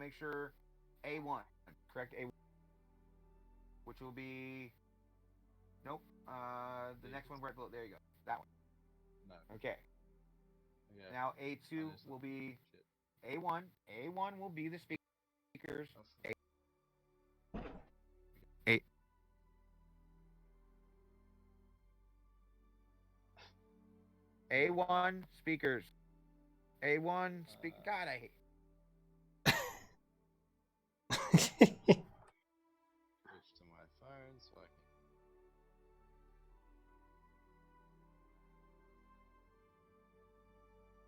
make sure A1, correct A1, which will be, nope, the next one right below, there you go, that one. No. Okay. Now A2 will be A1. A1 will be the speakers. A1 speakers. A1 speak. God, I hate. Switch to my phone so I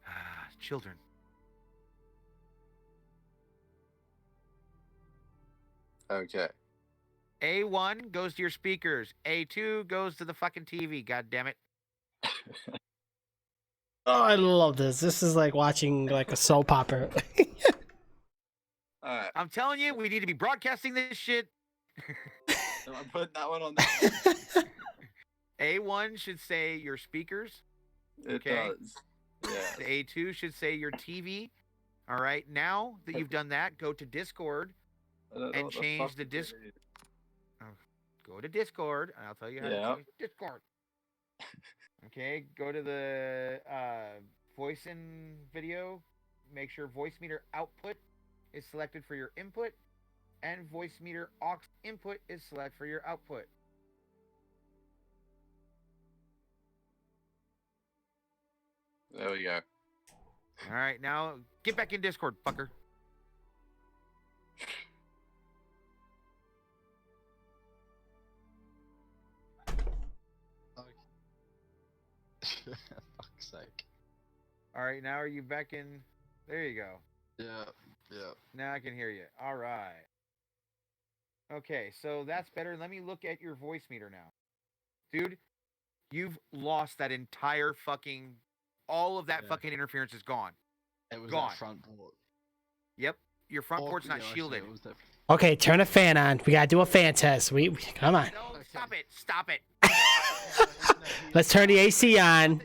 can. Children. Okay. A1 goes to your speakers. A2 goes to the fucking TV. God damn it. Oh, I love this. This is like watching like a soap opera. Alright. I'm telling you, we need to be broadcasting this shit. I'm putting that one on there. A1 should say your speakers. Okay. It does. Yeah. The A2 should say your TV. All right. Now that you've done that, go to Discord and change the Discord. Go to Discord, and I'll tell you how to change Discord. Okay, go to the voice and video. Make sure voice meter output is selected for your input, and voice meter aux input is selected for your output. There we go. All right, now get back in Discord, fucker. Fuck's sake. All right, now are you back in? There you go. Yeah. Now I can hear you. All right. Okay, so that's better. Let me look at your voice meter now. Dude, you've lost that entire fucking... All of that fucking interference is gone. It was gone. that front port. Yep. Your front port's not shielded. Okay, turn a fan on. We gotta do a fan test. We come on. No, stop it. Stop it. Let's turn the AC on.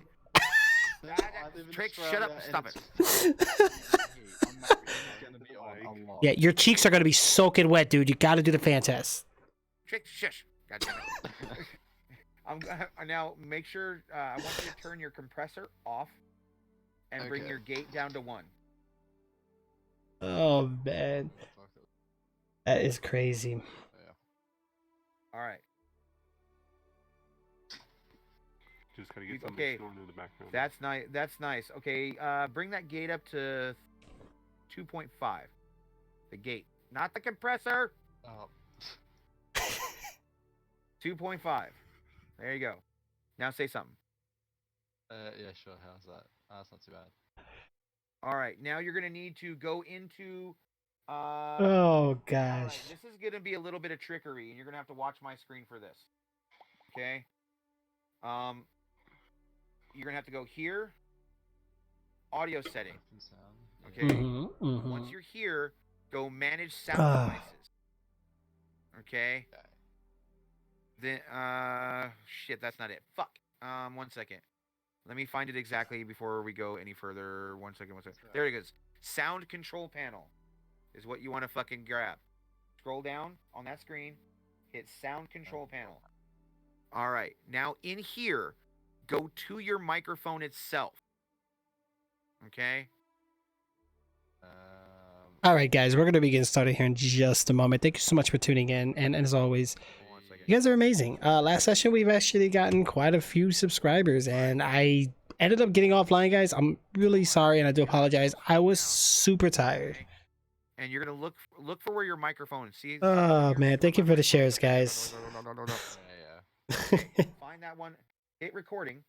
Trix, shut up. Stop it. Yeah, your cheeks are gonna be soaking wet, dude. You gotta do the fan test. Trix, shush. God damn it. I'm gonna now make sure I want you to turn your compressor off and bring your gate down to 1. Oh man, that is crazy. Yeah. All right. Just gotta get something snoring in the background. That's nice. That's nice. Okay, bring that gate up to 2.5. The gate, not the compressor. Oh. 2.5. There you go. Now say something. Yeah, sure. How's that? That's not too bad. All right. Now you're gonna need to go into. Oh gosh. Right, this is gonna be a little bit of trickery, and you're gonna have to watch my screen for this. Okay. You're gonna have to go here. Audio setting. Okay. Once you're here, go manage sound devices. Okay. Then shit, that's not it. Fuck. 1 second. Let me find it exactly before we go any further. 1 second. There it is. Sound control panel is what you want to fucking grab. Scroll down on that screen. Hit sound control panel. All right. Now in here, go to your microphone itself. Okay. All right, guys, we're gonna be getting started here in just a moment. Thank you so much for tuning in, and as always, you guys are amazing. Last session, we've actually gotten quite a few subscribers, and I ended up getting offline, guys. I'm really sorry, and I do apologize. I was super tired. And you're gonna look for where your microphone. See. Oh man, thank you for the shares, guys. Find that one. Hit recording.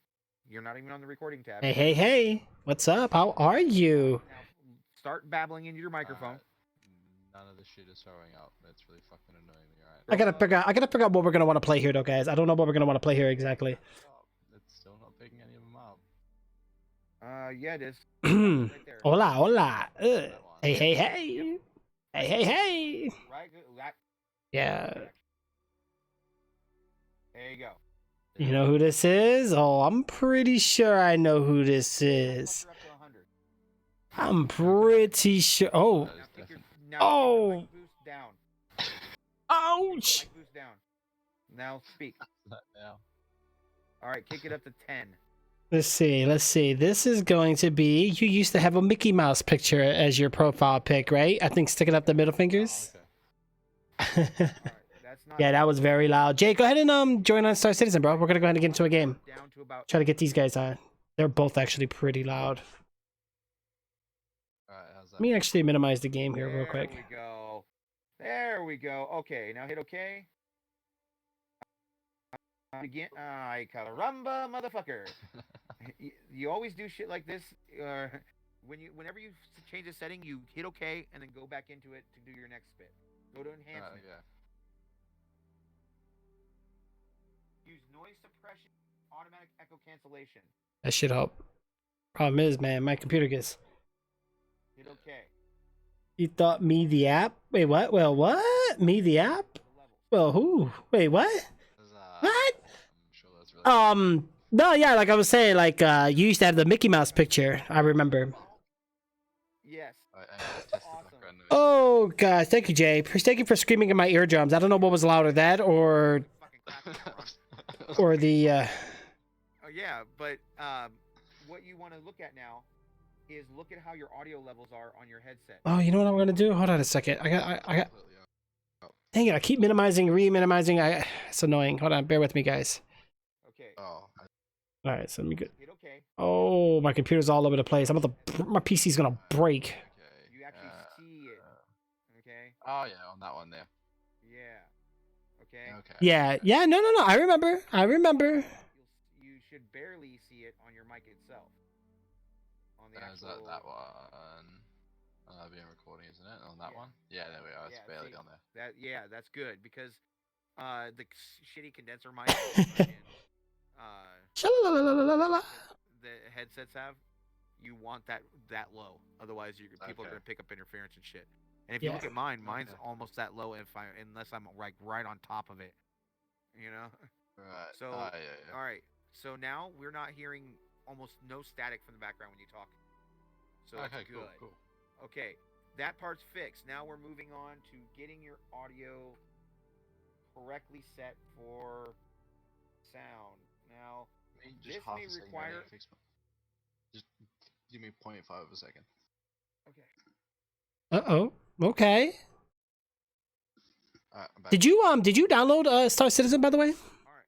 You're not even on the recording tab. Hey, what's up? How are you? Now start babbling into your microphone. None of the shit is showing up. It's really fucking annoying me. Right. I gotta figure out what we're gonna want to play here, though, guys. I don't know what we're gonna want to play here exactly. It's still not picking any of them up. Yeah, it is. Right there. Hola. Hey. Right. Yeah. There you go. You know who this is? Oh, I'm pretty sure I know who this is. I'm pretty sure. Oh. Now, Oh. mic boost down. Ouch. Mic boost down. Now speak. Yeah. All right, kick it up to 10. Let's see. This is going to be, you used to have a Mickey Mouse picture as your profile pic, right? I think sticking up the middle fingers. Oh, okay. All right, that's not Yeah, that was very loud. Jay, go ahead and join on Star Citizen, bro. We're gonna go ahead and get into a game. down to about. Try to get these guys on. They're both actually pretty loud. Alright, how's that? Let me actually minimize the game here real quick. There we go. There we go. Okay, now hit OK. Again, ay caramba, motherfucker. You always do shit like this. Whenever you change a setting, you hit OK and then go back into it to do your next bit. Go to enhancement. Yeah. Use noise suppression, automatic echo cancellation. That should help. Problem is, man, my computer gets. Hit OK. You thought me the app? Wait, what? Well, what? Me the app? Well, who? Wait, what? What? I'm sure that's really No, yeah, like I was saying, like you used to have the Mickey Mouse picture. I remember. Yes. awesome. Oh gosh, thank you, Jay. Thank you for screaming in my eardrums. I don't know what was louder, that or the. Oh yeah, but what you want to look at now is look at how your audio levels are on your headset. Oh, you know what I'm gonna do? Hold on a second. I got. Dang it! I keep minimizing, re-minimizing. It's annoying. Hold on, bear with me, guys. Okay. Oh. All right, so let me go. Hit OK. Oh, my computer's all over the place. My PC's gonna break. Okay. You actually see it. Okay. Oh yeah, on that one there. Yeah. Okay. Okay. Yeah. No. I remember. You should barely see it on your mic itself. On the Is actual. that one? Being recording, isn't it? On that one? Yeah, there we are. It's barely on there. That's good because the shitty condenser mic the headsets have, you want that low. Otherwise, people are gonna pick up interference and shit. And if you look at mine's almost that low unless I'm right on top of it. You know. Right. So yeah. all right. So now we're not hearing almost no static from the background when you talk. So that's good. Cool. Okay, that part's fixed. Now we're moving on to getting your audio correctly set for sound. Now, this may require. Just give me 0.5 of a second. Okay. Okay. Alright, Did you download Star Citizen, by the way? All right.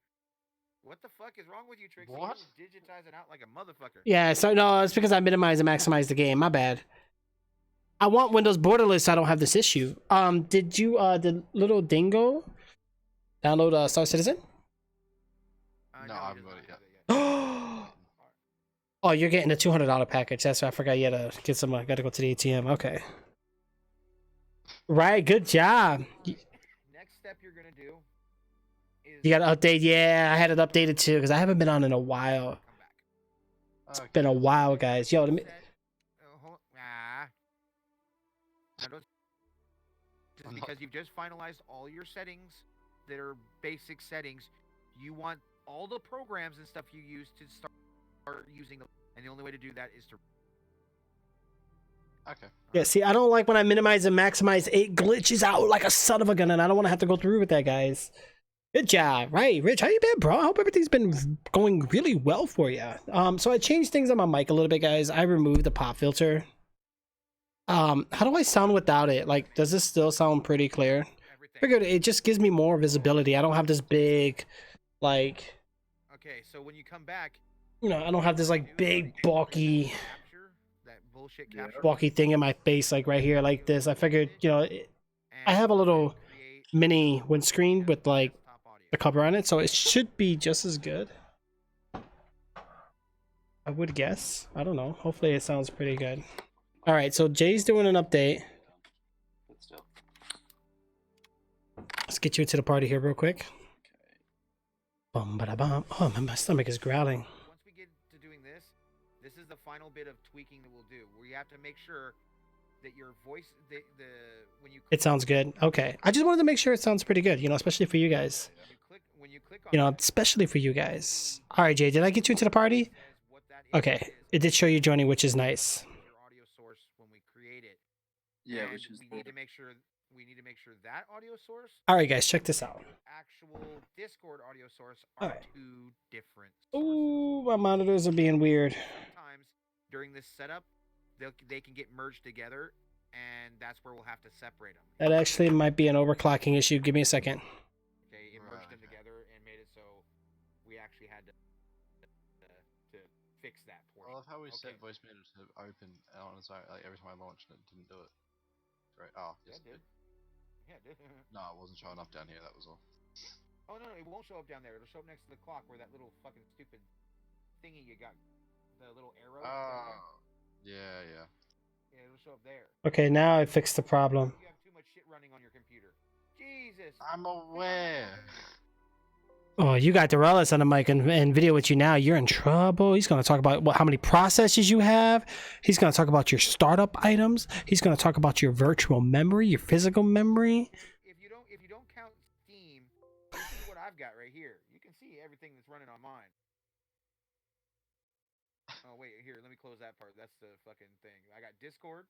What the fuck is wrong with you, Trixie? What? You digitize it out like a motherfucker. Yeah. So no, it's because I minimize and maximize the game. My bad. I want Windows borderless, so I don't have this issue. Did you the little dingo download Star Citizen? No, I haven't got it yet. Oh, you're getting the $200 package. That's right. I forgot you had to get some. I got to go to the ATM. Okay. Right. Good job. Next step you're gonna do is You got to update. Yeah, I had it updated too because I haven't been on in a while. come back. It's been a while, guys. Yo, let me. Just because you've just finalized all your settings that are basic settings, you want all the programs and stuff you use to start using them, and the only way to do that is to. Okay. Yeah, see, I don't like when I minimize and maximize. It glitches out like a son of a gun, and I don't want to have to go through with that, guys. Good job, right, Rich? How you been, bro? I hope everything's been going really well for you. So I changed things on my mic a little bit, guys. I removed the pop filter. How do I sound without it? Like, does this still sound pretty clear? Figured it just gives me more visibility. I don't have this big, like. Okay, so when you come back, you know, I don't have this like big bulky, capture. bulky thing in my face, like right here, like this. I figured, you know, I have a little mini windscreen with like the cover on it, so it should be just as good. I would guess. I don't know. Hopefully it sounds pretty good. All right, so Jay's doing an update. Let's get you into the party here real quick. Bum, ba, da, bum. Oh, my stomach is growling. Once we get to doing this, this is the final bit of tweaking that we'll do, where you have to make sure that your voice, when you. It sounds good. Okay, I just wanted to make sure it sounds pretty good, you know, especially for you guys. When you click on you know, especially for you guys. All right, Jay, did I get you into the party? Okay, it did show you joining, which is nice. Your audio source when we create it. Yeah, and which is we need to make sure that audio source. All right, guys, check this out. Actual Discord audio source are two different sources. Ooh, my monitors are being weird. Sometimes during this setup, they can get merged together, and that's where we'll have to separate them. That actually might be an overclocking issue. Give me a second. Okay, it merged them together and made it so we actually had to fix that portion. I love how we set voice meter to open on its own, like every time I launched it, it didn't do it. Right. Oh, yes, it did. Yeah, it did. No, it wasn't showing up down here, that was all. Oh, no, it won't show up down there. It'll show up next to the clock where that little fucking stupid thingy you got. The little arrow. Oh. Yeah. Yeah, it'll show up there. Okay, now I fixed the problem. You have too much shit running on your computer. Jesus. I'm aware. Oh, you got Dorellis on the mic and video with you now. You're in trouble. He's going to talk about how many processes you have. He's going to talk about your startup items. He's going to talk about your virtual memory, your physical memory. If you don't count Steam, this is what I've got right here. You can see everything that's running on mine. Oh wait, here, let me close that part. That's the fucking thing. I got Discord,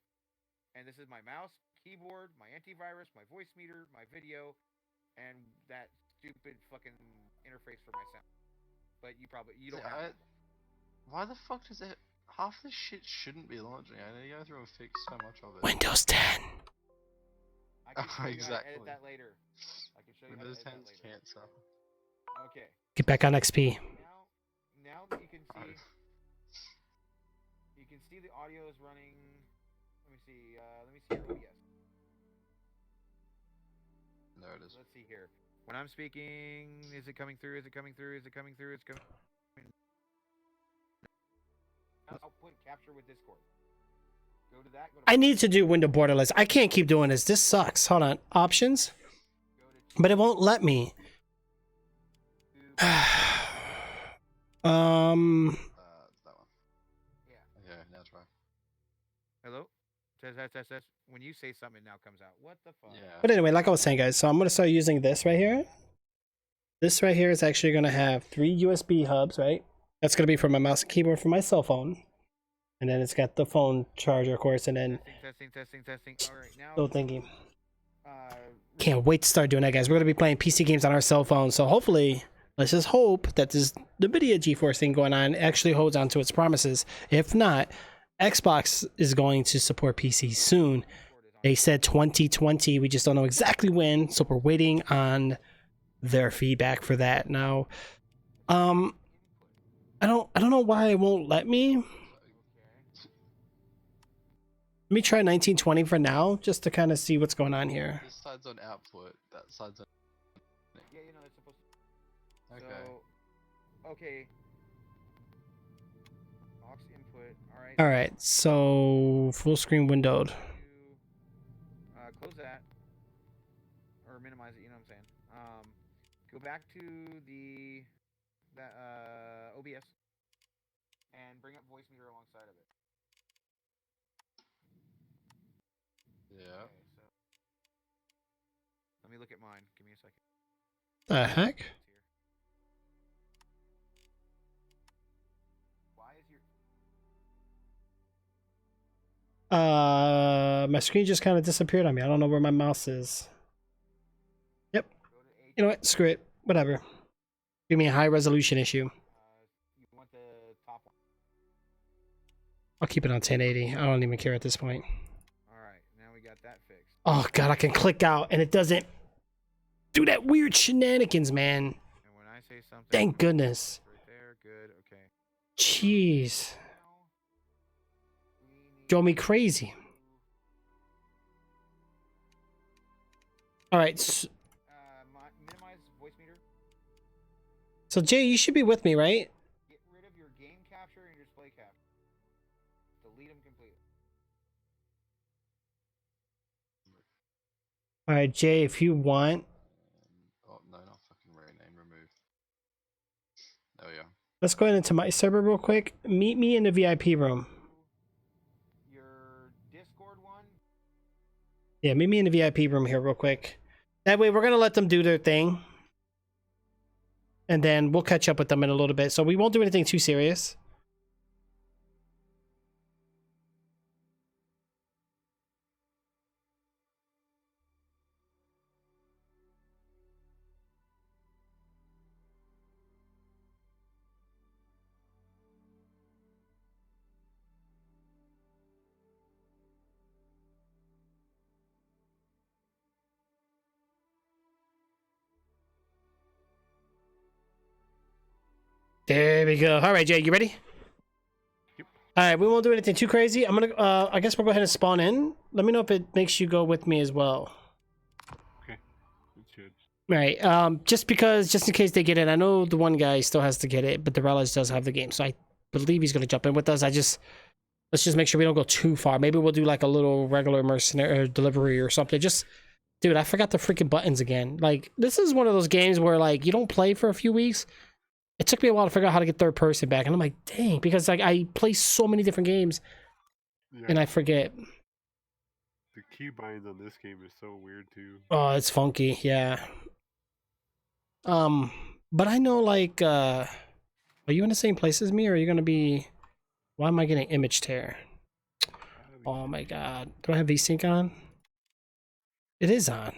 and this is my mouse, keyboard, my antivirus, my voice meter, my video, and that stupid fucking interface for my sound. But you don't have it. Why the fuck does it? Half this shit shouldn't be launching. I need to go through and fix so much of it. Windows 10. I can show you exactly. how to edit that later. I can show you Windows how to 10's edit that later. cancer. Okay. Get back on XP. Now that you can see the audio is running. Let me see your OBS. There it is. Let's see here. When I'm speaking, is it coming through? Is it coming through? Is it coming through? It's coming. I'll put capture with Discord. Go to that. I need to do window borderless. I can't keep doing this. This sucks. Hold on. Options. But it won't let me. That one. Yeah. Okay, now try. Hello? Test. When you say something, it now comes out. What the fuck? Yeah. But anyway, like I was saying, guys, so I'm going to start using this right here. This right here is actually going to have 3 USB hubs, right? That's going to be for my mouse and keyboard for my cell phone. And then it's got the phone charger, of course, and then... Testing. All right, now... Still thinking. Can't wait to start doing that, guys. We're going to be playing PC games on our cell phone, so hopefully... Let's just hope that this NVIDIA GeForce thing going on actually holds on to its promises. If not, Xbox is going to support PC soon. They said 2020. We just don't know exactly when, so we're waiting on their feedback for that. Now, I don't know why it won't let me. Let me try 1920 for now, just to kind of see what's going on here. This side's on output. That side's on. Yeah, you know it's supposed to. Okay. So, okay. Aux input. All right. All right. So full screen windowed. Close that or minimize it. You know what I'm saying. Go back to that OBS and bring up voice meter alongside of it. Yeah. Okay, so let me look at mine. Give me a second. The heck? Why is your my screen just kind of disappeared on me. I don't know where my mouse is. Yep. You know what? Screw it. Whatever. Give me a high resolution issue. you want the top one? I'll keep it on 1080. I don't even care at this point. All right, now we got that fixed. Oh god, I can click out and it doesn't do that weird shenanigans, man. And when I say something, Thank goodness. right there, good, okay. Jeez. Now, we need Drove me crazy. All right. minimize voice meter. So Jay, you should be with me, right? Get rid of your game capture and your display capture. Delete them completely. All right, Jay, if you want, Oh no, not fucking rename. Remove. There we go. let's go into my server real quick. Meet me in the VIP room. Your Discord one. Yeah, meet me in the VIP room here real quick. That way we're going to let them do their thing. And then we'll catch up with them in a little bit. So we won't do anything too serious. There we go. All right, Jay, you ready? Yep. All right, we won't do anything too crazy. I'm gonna. I guess we'll go ahead and spawn in. Let me know if it makes you go with me as well. Okay. It should. All right. Just in case they get in, I know the one guy still has to get it, but the Relish does have the game, so I believe he's gonna jump in with us. Let's just make sure we don't go too far. Maybe we'll do like a little regular mercenary or delivery or something. Just, dude, I forgot the freaking buttons again. Like, this is one of those games where like you don't play for a few weeks. It took me a while to figure out how to get third person back, and I'm like, dang, because like I play so many different games, and I forget. The keybinds on this game is so weird too. Oh, it's funky, yeah. But I know, like, are you in the same place as me, or are you gonna be? Why am I getting image tear? Oh my god, do I have VSync on? It is on.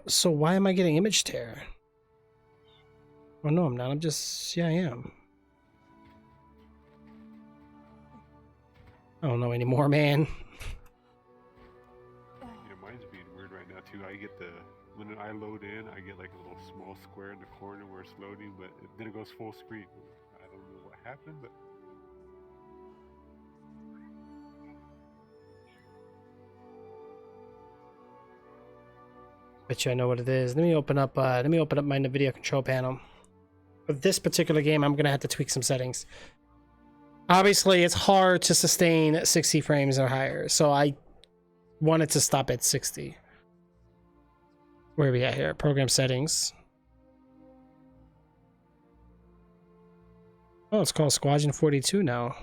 So why am I getting image tear? Oh no, I'm not. I'm just, yeah, I am. I don't know anymore, man. Yeah, mine's being weird right now too. When I load in, I get like a little small square in the corner where it's loading, but then it goes full screen. I don't know what happened, but Bet you I know what it is. Let me open up my video control panel. For this particular game, I'm gonna have to tweak some settings. Obviously, it's hard to sustain 60 frames or higher, so I wanted to stop at 60. Where are we at here? Program settings. Oh, it's called Squadron 42 now.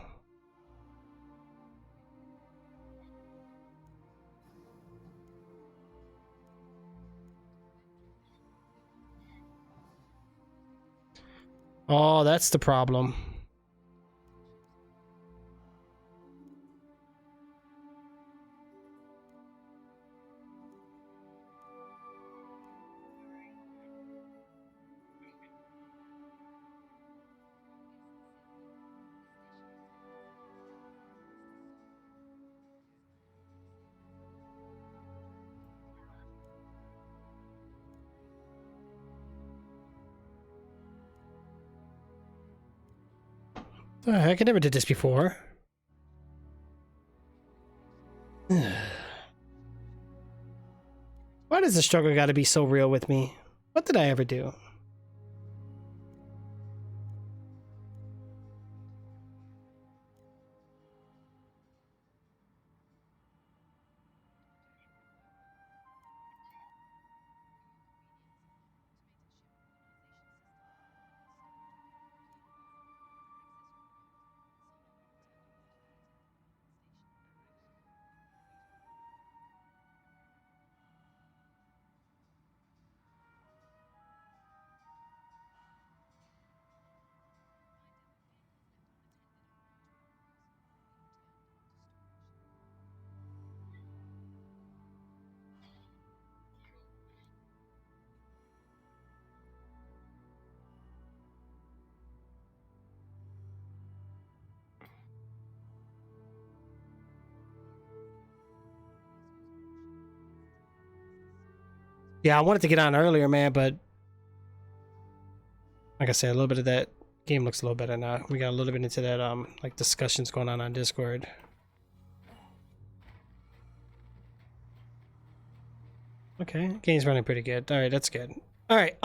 Oh, that's the problem. The heck, I never did this before. Why does the struggle gotta be so real with me? What did I ever do? Yeah, I wanted to get on earlier, man, but like I said, a little bit of that game looks a little better now. We got a little bit into that like discussions going on Discord. Okay, game's running pretty good. All right, that's good. All right,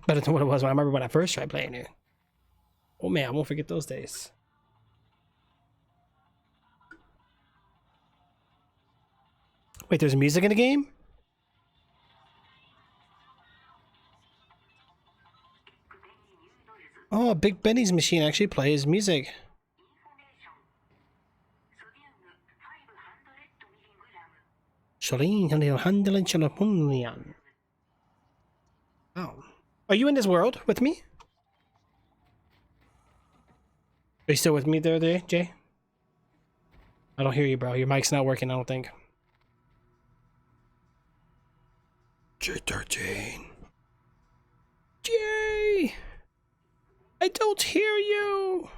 better than what it was when I remember when I first tried playing it. Oh man, I won't forget those days. Wait, there's music in the game? Oh, Big Benny's machine actually plays music. Oh. Are you in this world with me? Are you still with me there, Jay? I don't hear you, bro. Your mic's not working, I don't think. J13. Jay! I don't hear you!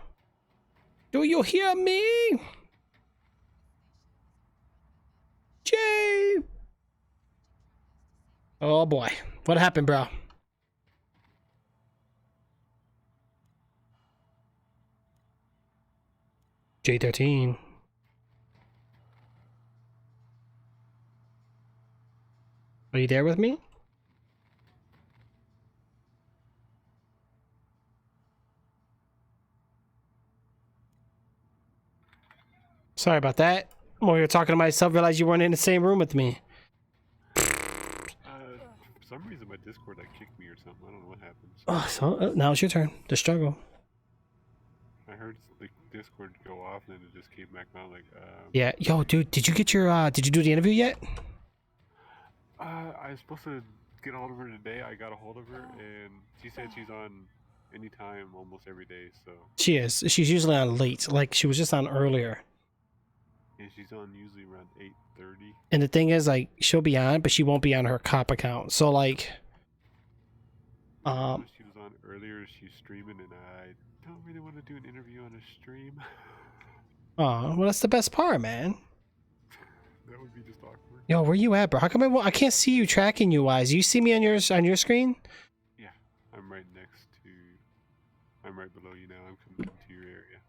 Do you hear me? Jay! Oh boy. What happened, bro? J13. Are you there with me? Sorry about that. While you're talking to myself, realized you weren't in the same room with me. For some reason, my Discord like kicked me or something. I don't know what happened. Oh, so now it's your turn. The struggle. I heard the Discord go off, and then it just came back on. Like, Yeah, yo, dude, did you get your? Did you do the interview yet? I was supposed to get a hold of her today. I got a hold of her, and she said she's on anytime, almost every day. So She is. She's usually on late. Like she was just on earlier. and she's on usually around 8:30. And the thing is, like, she'll be on, but she won't be on her cop account. So like, She was on earlier. She's streaming, and I don't really want to do an interview on a stream. oh, well, that's the best part, man. That would be just awkward. Yo, where you at, bro? How come I can't see you tracking you wise? You see me on your screen? Yeah, I'm right next to. I'm right below you now. I'm coming into your area.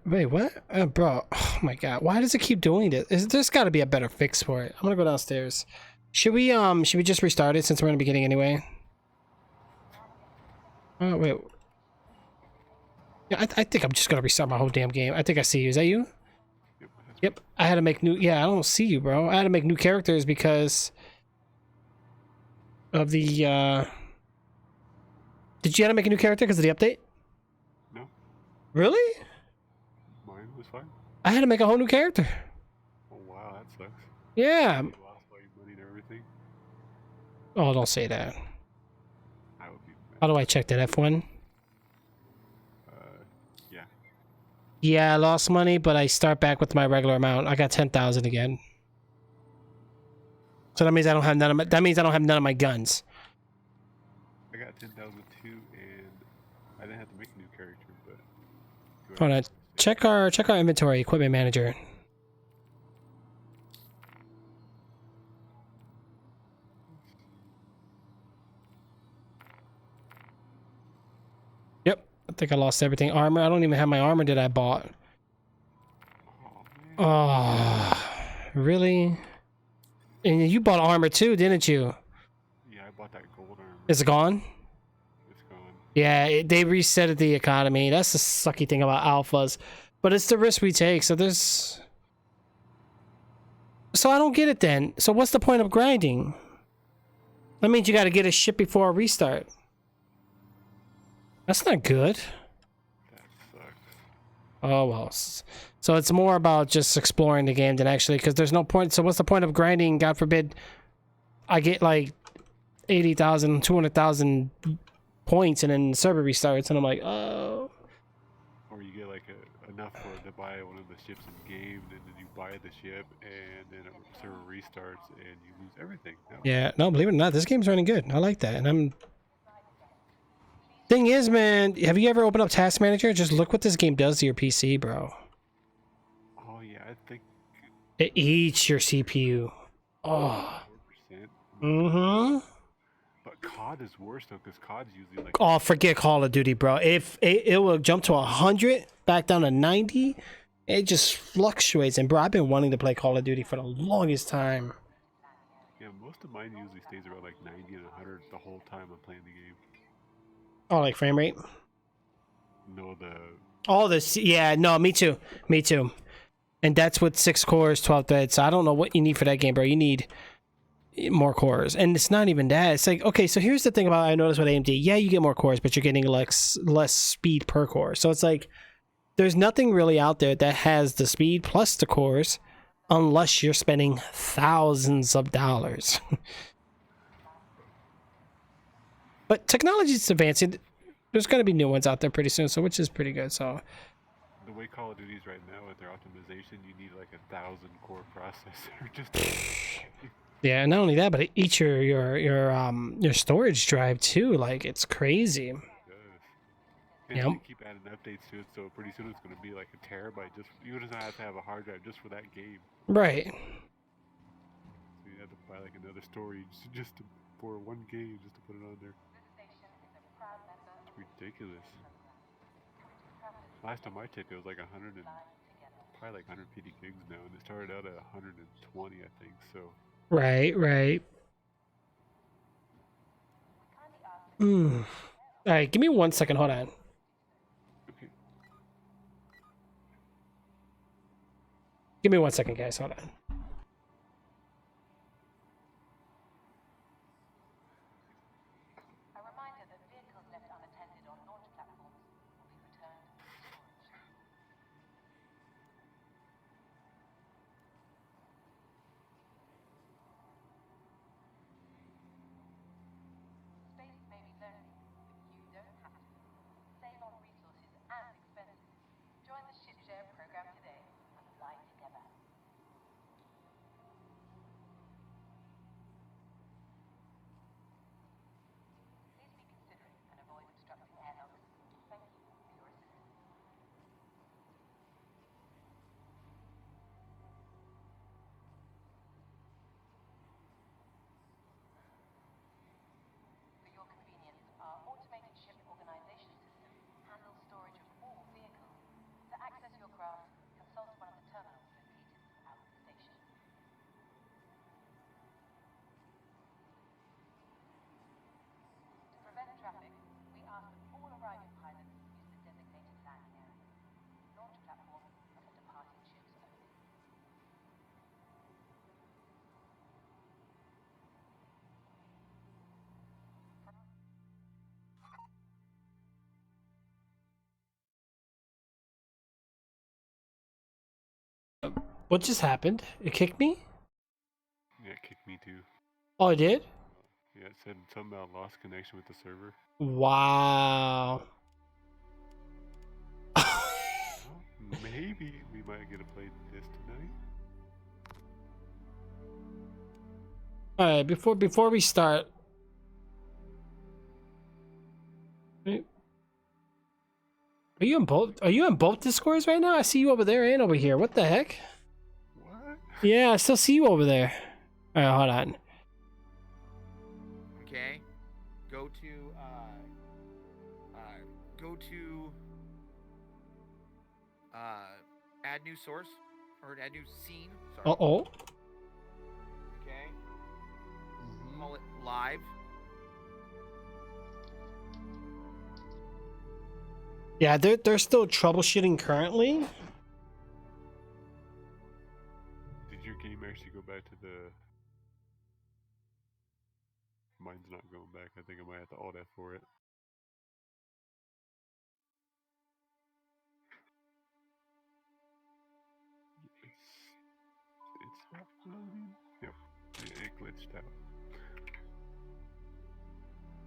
Wait, what? Bro, oh my god, why does it keep doing this? There's got to be a better fix for it. I'm gonna go downstairs. Should we just restart it since we're in the beginning anyway? Oh wait. Yeah, I think I'm just gonna restart my whole damn game. I think I see you. Is that you? Yep. I had to make new. Yeah, I don't see you, bro. I had to make new characters because of the. Did you have to make a new character because of the update? No. Really? Mine was fine. I had to make a whole new character. Oh wow, that sucks. Yeah. You lost all your money and everything. Oh, don't say that. I would be mad. How do I check that F1? Yeah. Yeah, I lost money, but I start back with my regular amount. I got 10,000 again. So that means I don't have none of my. That means I don't have none of my guns. I got 10,000 too, and I didn't have to make a new character, but. Hold on. Check our inventory, equipment manager. Yep, I think I lost everything. Armor. I don't even have my armor that I bought. Oh, man. Oh, really? And you bought armor too, didn't you? Yeah, I bought that gold armor. Is it gone? It's gone. Yeah, they resetted the economy. That's the sucky thing about alphas. But it's the risk we take, so there's... So I don't get it then. So what's the point of grinding? That means you gotta get a ship before a restart. That's not good. That sucks. Oh, well. So it's more about just exploring the game than actually... Because there's no point... So what's the point of grinding? God forbid I get like 80,000, 200,000 points and then the server restarts and I'm like, oh... Or you get like enough to buy one of the ships in game, and then you buy the ship, and then a server restarts, and you lose everything. No. Yeah, no, believe it or not, this game's running good. I like that. And I'm... Thing is, man, have you ever opened up Task Manager? Just look what this game does to your PC, bro. Oh yeah, I think It eats your CPU. Oh. 4%. Mm-hmm. But COD is worse though, because COD's usually like. Oh, forget Call of Duty, bro. If it will jump to 100, back down to 90, it just fluctuates. And bro, I've been wanting to play Call of Duty for the longest time. Yeah, most of mine usually stays around like 90 and 100 the whole time I'm playing the game. Oh, like frame rate? No, the. All this, yeah, no, me too. Me too. And that's with 6 cores, 12 threads. So I don't know what you need for that game, bro. You need more cores. And it's not even that. It's like, okay, so here's the thing about I noticed with AMD. Yeah, you get more cores, but you're getting less speed per core. So it's like, there's nothing really out there that has the speed plus the cores unless you're spending thousands of dollars. But technology's advancing. There's going to be new ones out there pretty soon, so which is pretty good. So The way Call of Duty is right now with their optimization, you need like 1,000 core processor just to... yeah, not only that, but it eats your storage drive too. Like it's crazy. It does. And Yep. they keep adding updates to it, so pretty soon it's going to be like a terabyte. Just you just have to have a hard drive just for that game. Right. So you have to buy like another storage for one game just to put it on there. It's ridiculous. Last time I checked, it was like 100 and probably like 150 gigs now, and it started out at 120, I think. So. Right. All right, give me 1 second. Hold on. Okay. Give me 1 second, guys. Hold on. What just happened? It kicked me? Yeah, it kicked me too. Oh, it did? Yeah, it said something about lost connection with the server. Wow. Well, maybe we might get to play this tonight. All right, before we start, are you in both? Are you in both Discords right now? I see you over there and over here. What the heck? What? Yeah, I still see you over there. All right, hold on. Okay. Go to add new source or add new scene. Sorry. Oh. Okay. Call it live. Yeah, they're still troubleshooting currently. Did your game actually go back to the... Mine's not going back. I think I might have to alt F for it. It's not loading. Yep, it glitched out.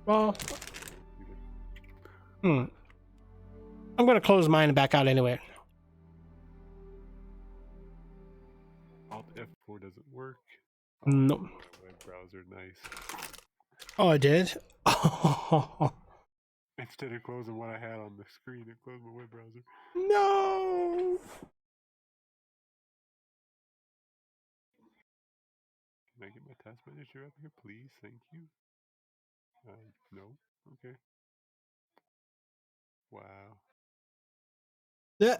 Well, I'm gonna close mine and back out anyway. Alt F4 doesn't work. No. My web browser, nice. Oh, I did. Instead of closing what I had on the screen, it closed my web browser. No. Can I get my task manager up here, please? Thank you. No. Okay. Wow. Yeah.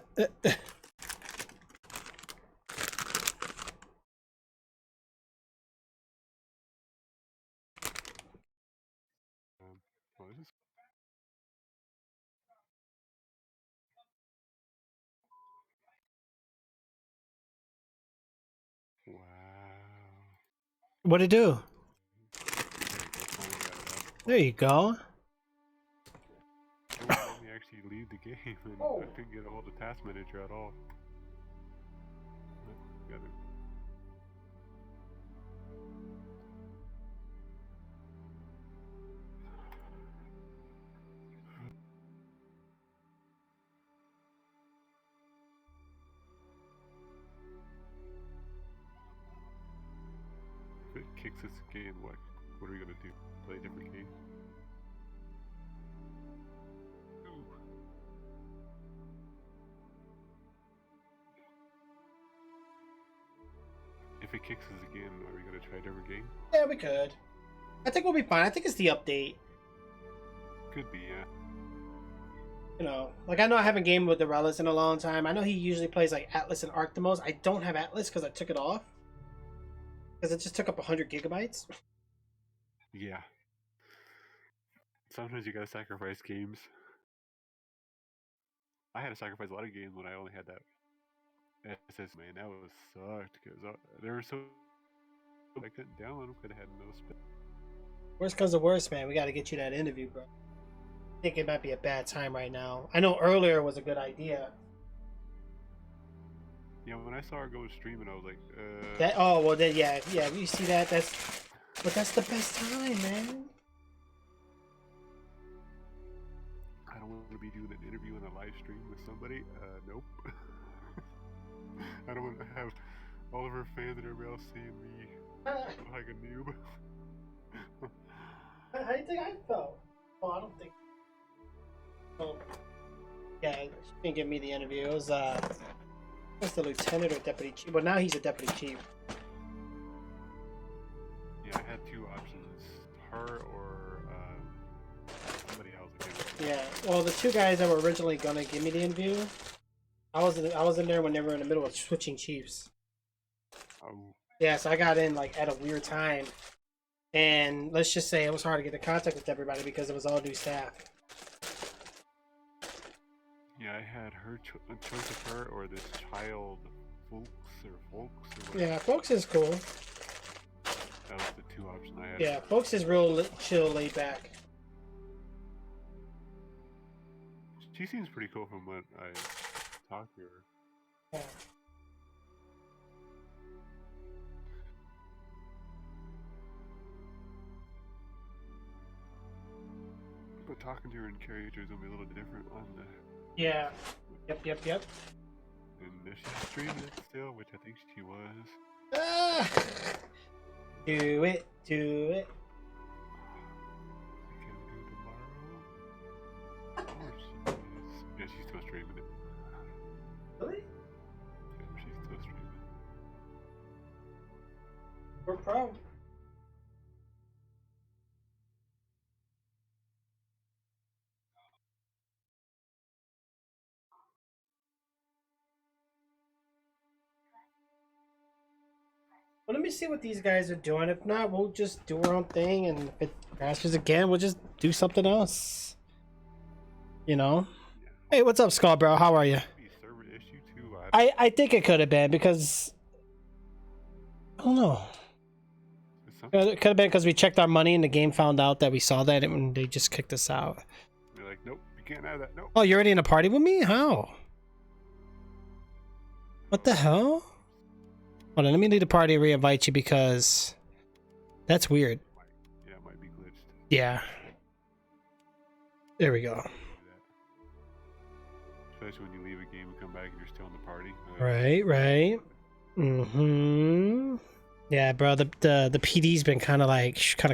What is this? Wow. What'd it do? There you go. It won't let me actually leave the game, and I couldn't get a hold of task manager at all. Got it. If it kicks us again, what are we gonna do? Play a different game? If it kicks us again, are we gonna try a different game? Yeah, we could. I think we'll be fine. I think it's the update. Could be, yeah. You know, like I know I haven't gamed with Dorellis in a long time. I know he usually plays like Atlas and Arc the most. I don't have Atlas because I took it off because it just took up 100 gigabytes. Yeah. Sometimes you gotta sacrifice games. I had to sacrifice a lot of games when I only had that SS. Man, that was sucked because they were so I couldn't download them because I had no space. Worst comes to worst, man. We got to get you that interview, bro. I think it might be a bad time right now. I know earlier was a good idea. Yeah, when I saw her go streaming, I was like, That, oh well, then yeah. You see that? But that's the best time, man. I don't want to be doing an interview on a live stream with somebody. Nope. I don't want to have all of her fans and everybody else seeing me like a noob. How do you think I felt? Oh, I don't think. Oh, yeah, she didn't give me the interview. It was the lieutenant or deputy chief. But now he's a deputy chief. Yeah, I had two options: her or somebody else. Yeah. Well, the two guys that were originally gonna give me the interview, I was in there when they were in the middle of switching chiefs. Oh. Yeah, so I got in like at a weird time, and let's just say it was hard to get in contact with everybody because it was all new staff. Yeah, I had her choice of her or this child, Folks or whatever. Yeah, Folks is cool. That was the two options I had. Yeah, Folks is real chill, laid back. She seems pretty cool from what I talked to her. Yeah. But talking to her in character is gonna be a little different on the. Yeah. Yep. And if she's streaming it still, which I think she was. Ah! Do it. I can do tomorrow. Or she is. Yeah, she's still streaming it. Really? Yeah, she's still streaming. We're pro. Well, let me see what these guys are doing. If not, we'll just do our own thing, and if it crashes again, we'll just do something else. You know? Yeah. Hey, what's up, Skull Bro? How are you? Maybe a server issue too. I think it could have been because I don't know. It could have been because we checked our money and the game found out that we saw that and they just kicked us out. They're like, nope, you can't have that. Nope. Oh, you're already in a party with me? How? What the hell? Hold on, let me leave the party and re-invite you because that's weird. Yeah, it might be glitched. Yeah. There we go. Especially when you leave a game and come back and you're still in the party. Right. Mm-hmm. Yeah, bro, the PD's been kind of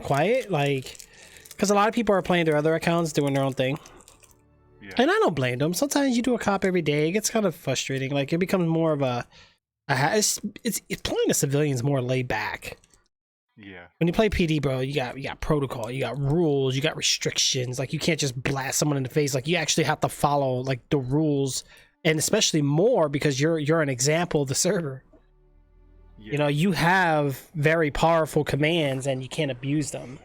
quiet, like, because a lot of people are playing their other accounts, doing their own thing. Yeah. And I don't blame them. Sometimes you do a cop every day, it gets kind of frustrating. Like, it becomes more of it's playing the civilians more laid back. Yeah. When you play PD, bro, you got protocol, you got rules, you got restrictions. Like, you can't just blast someone in the face. Like, you actually have to follow like the rules, and especially more because you're an example of the server. Yeah. You know, you have very powerful commands and you can't abuse them.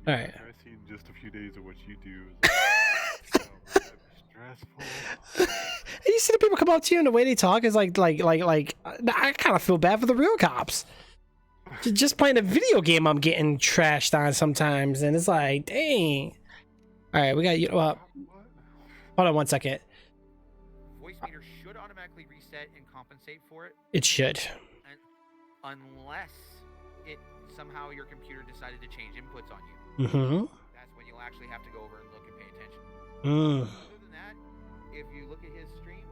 All right. I've seen just a few days of what you do. It's like, oh, that'd be stressful. You see the people come up to you and the way they talk is like I kind of feel bad for the real cops. Just playing a video game, I'm getting trashed on sometimes, and it's like, dang. All right, we got you. Hold on 1 second. Voice meter should automatically reset and compensate for it. It should. Unless it somehow your computer decided to change inputs on you. Mm-hmm. That's when you'll actually have to go over and look and pay attention. Other than that, if you look at his stream,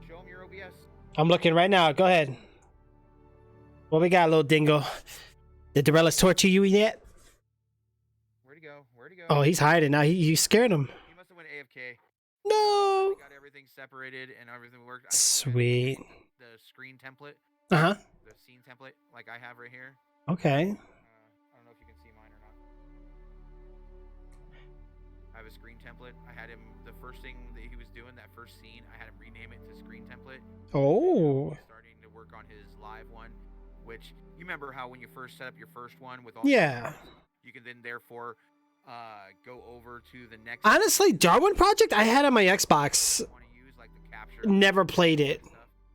show him your OBS. I'm looking right now. Go ahead. What we got, little dingo? Did Dorellis torture you yet? Where'd he go? Oh, he's hiding now. You scared him. He must have went AFK. No. Got everything separated and everything worked. Sweet. The screen template. Uh-huh. The scene template, like I have right here. Okay. I don't know if you can see mine or not. I have a screen template. I had him, the first thing that he was doing, that first scene, I had him rename it to screen template. Oh. He's starting to work on his live one, which you remember how when you first set up your first one with all Yeah. you can then therefore go over to the next. Honestly, Darwin Project I had on my Xbox. Use, like the capture never played it.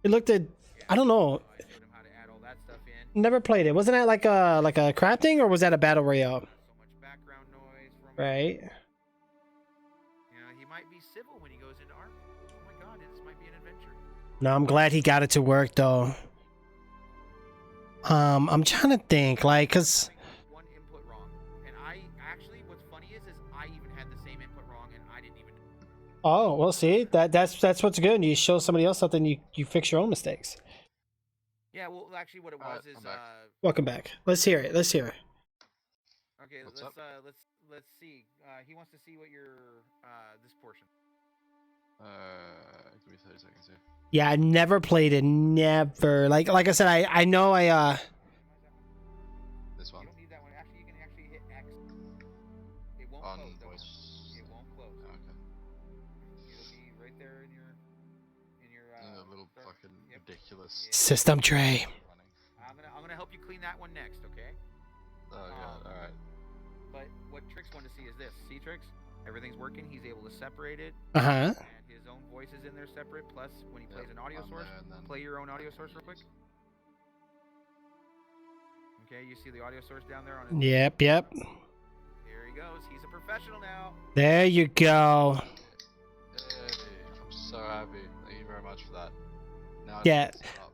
It looked at I don't know. I showed him how to add all that stuff in. Never played it. Wasn't that like a crafting or was that a battle royale? So much background noise from Right. You know, he might be civil when he goes into art. Oh my god, this might be an adventure. No, I'm glad he got it to work though. I'm trying to think, like, cause one input wrong, and I actually, what's funny is I even had the same input wrong, and I didn't even. oh well, see that's what's good. You show somebody else something, you fix your own mistakes. Yeah, well, actually, what it was is Welcome back. Let's hear it. Let's hear it. Okay, What's let's up? let's see. He wants to see what your this portion. Give me 30 seconds here. Yeah, I never played it. Never. Like I said, I know This one? You don't need that one. Actually, you can actually hit X. It won't On close. Don't voice. worry. It won't close. Okay. It'll be right there in your A little fucking ridiculous. system tray. Running. I'm gonna help you clean that one next, okay? Oh god, alright. But what Trix wanted to see is this. See, Trix? Everything's working. He's able to separate it. Uh-huh. And his own voice is in there separate. Plus, when he plays an audio I'm source, there, and then- play your own audio source real quick. Okay, you see the audio source down there on his... Yep. Here he goes. He's a professional now. There you go. Hey, I'm so happy. Thank you very much for that. Now I Yeah. can set up.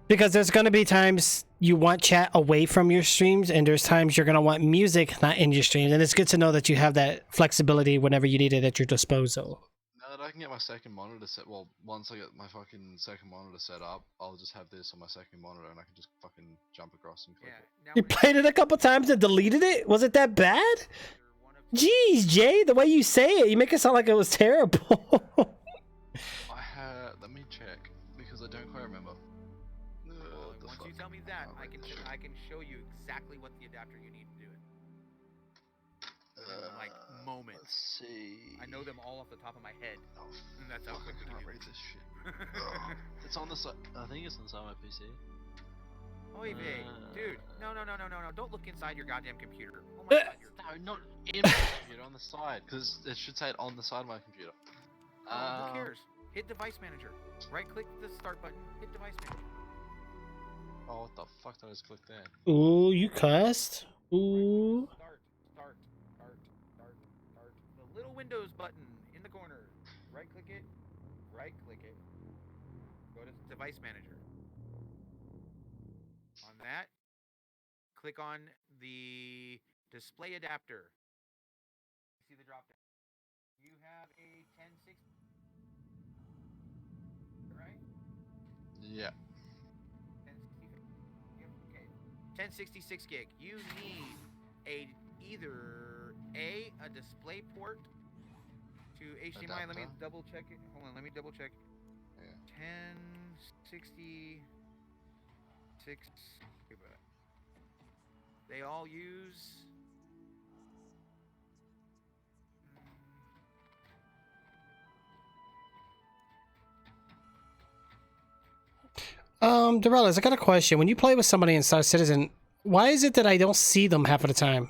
Because there's gonna be times you want chat away from your streams, and there's times you're gonna want music not in your streams, and it's good to know that you have that flexibility whenever you need it at your disposal. Now that I can get my second monitor set, well, once I get my fucking second monitor set up, I'll just have this on my second monitor and I can just fucking jump across and click Yeah. it. Now, You when played it a couple times and deleted it? Was it that bad? you're one of Jeez, Jay, the way you say it, you make it sound like it was terrible. I had, let me check, because I don't quite remember. Well, The once you fuck? tell me that, I'll I write can this shit. I can show you exactly what the adapter you need to do it. In like moments. Let's see. I know them all off the top of my head, Oh, and that's how fuck, quick I we can't can read do this shit. it. Ugh. It's on the side. I think it's on the side of my PC. Oy vey, dude! No! Don't look inside your goddamn computer. Oh my god, you're. No, not in my computer, on the side, because it should say it on the side of my computer. Who cares? Hit device manager. Right click the start button. Hit device manager. Oh, what the fuck did I just click there? Ooh, you cussed. Ooh. Start. The little Windows button in the corner. Right click it. Go to device manager. On that, click on the display adapter. See the drop down. You have a 1060, right? Yeah. 1066 gig. You need either a display port to HDMI. Let me Adapter? double check it. Hold on, let me double check. Yeah. 1066. They all use. Dorellis, I got a question. When you play with somebody in Star Citizen, why is it that I don't see them half of the time?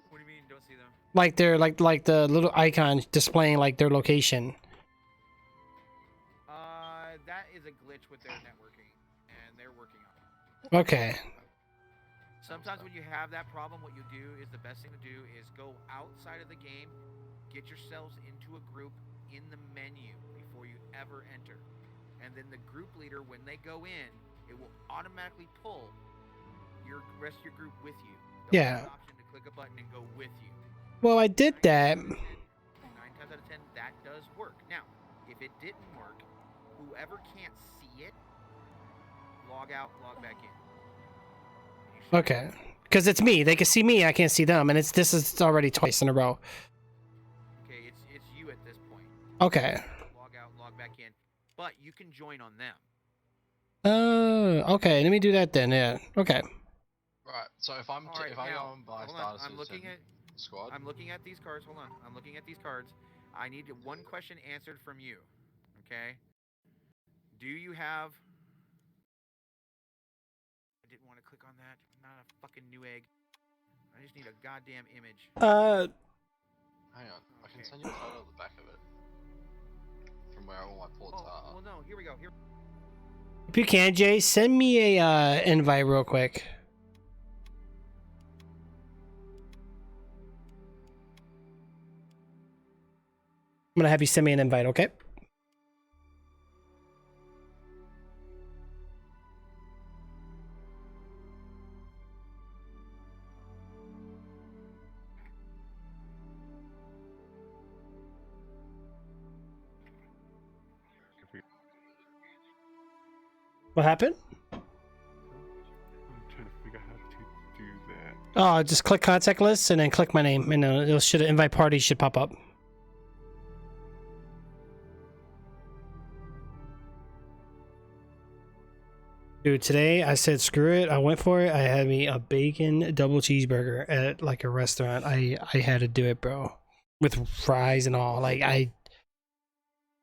What do you mean? Don't see them? Like they're like the little icon displaying like their location. That is a glitch with their networking, and they're working on it. Okay. Sometimes when you have that problem, what you do is the best thing to do is go outside of the game, get yourselves into a group in the menu before you ever enter. And then the group leader, when they go in, it will automatically pull your rest of your group with you. They'll have Yeah. an option to click a button and go with you. Well, I did that. 9 times out of 10, that does work. Now, if it didn't work, whoever can't see it, log out, log back in. And you should- Okay. Because it's me. They can see me. I can't see them, and this is already twice in a row. Okay, it's you at this point. Okay. Log out, log back in. But you can join on them. Okay. Let me do that then. Yeah. Okay. Right. So if I'm All right, if I go now, on by hold on, Star I'm Citizen, looking at. Squad. I'm looking at these cards. Hold on. I'm looking at these cards. I need one question answered from you. Okay. Do you have? I didn't want to click on that. I'm not a fucking new egg. I just need a goddamn image. Hang on. I can send you a photo of the back of it. From where all my ports are. Well, no. Here we go. Here. If you can, Jay, send me a invite real quick. I'm gonna have you send me an invite, okay? What happened? I'm trying to figure out how to do that. Oh, just click contact list and then click my name, and it should invite party should pop up. Dude, today I said screw it. I went for it. I had me a bacon double cheeseburger at like a restaurant. I had to do it, bro, with fries and all.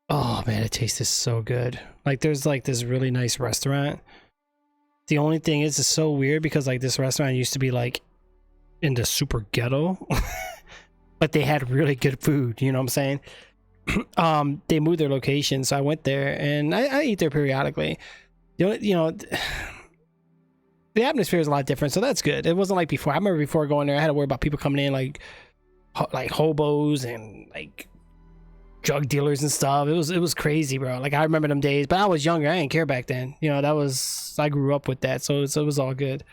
Oh man, it tasted so good. Like there's like this really nice restaurant. The only thing is, it's so weird because like this restaurant used to be like in the super ghetto, but they had really good food. You know what I'm saying? They moved their location, so I went there and I eat there periodically. You know, the atmosphere is a lot different, so that's good. It wasn't like before. I remember before going there, I had to worry about people coming in like hobos and like drug dealers and stuff. It was crazy, bro. Like I remember them days, but I was younger. I didn't care back then. You know, I grew up with that, so it was all good.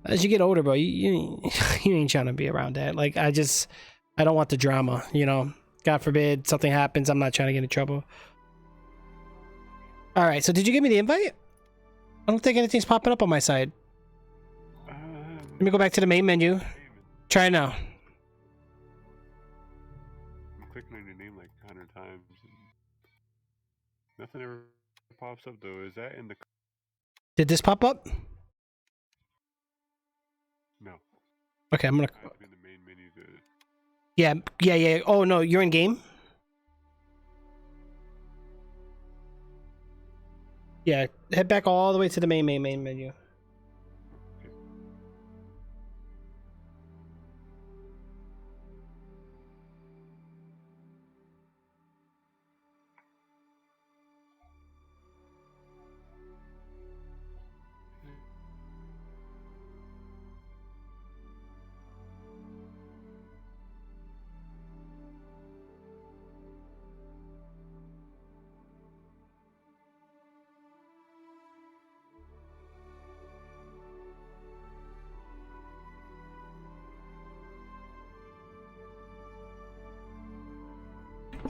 As you get older, bro, you ain't trying to be around that. Like I don't want the drama. You know, God forbid something happens. I'm not trying to get in trouble. All right, so did you give me the invite? I don't think anything's popping up on my side. Let me go back to the main menu. Try it now. I'm clicking on your name like 100 times. And nothing ever pops up though. Is that in the? Did this pop up? No. Okay, I'm gonna. I have to be in the main menu to. Yeah. Oh no, you're in game. Yeah, head back all the way to the main menu.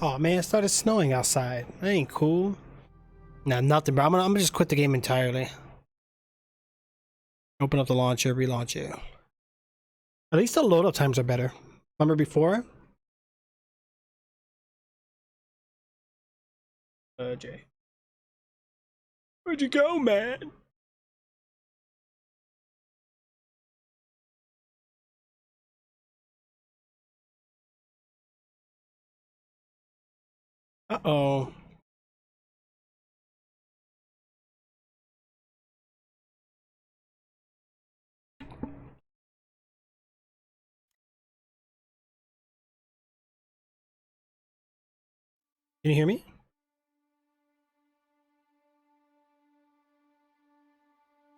Oh man, it started snowing outside. That ain't cool. Nah, nothing, bro. I'm gonna just quit the game entirely. Open up the launcher, relaunch it. At least the load up times are better. Remember before? Jay. Where'd you go, man? Uh-oh. Can you hear me?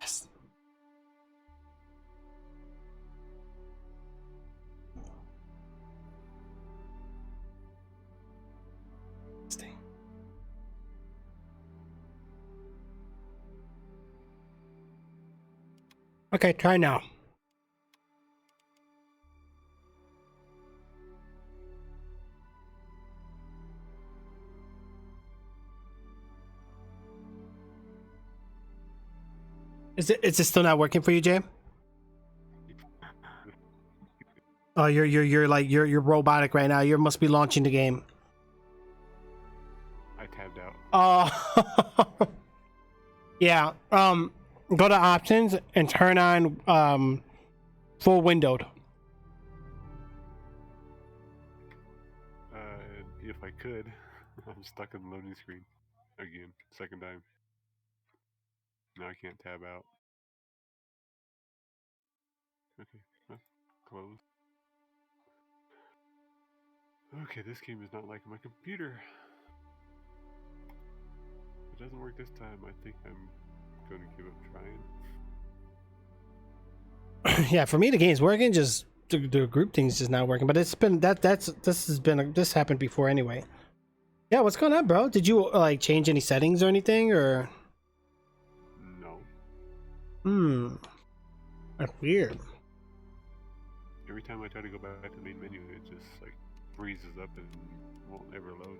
Yes. Stay. Okay, try now. Is it still not working for you, Jay? Oh, you're robotic right now. You must be launching the game. I tabbed out. Oh. Yeah. Go to options and turn on full windowed. could. I'm stuck in the loading screen again, second time. Now I can't tab out. Okay, well, close. Okay, this game is not like my computer. If it doesn't work this time, I think I'm going to give up trying. Yeah, for me the game's working. Just the group thing's just not working. But it's been this happened before anyway. Yeah, what's going on, bro? Did you like change any settings or anything, or? No. That's weird. Every time I try to go back to the main menu, it just like freezes up and won't ever load.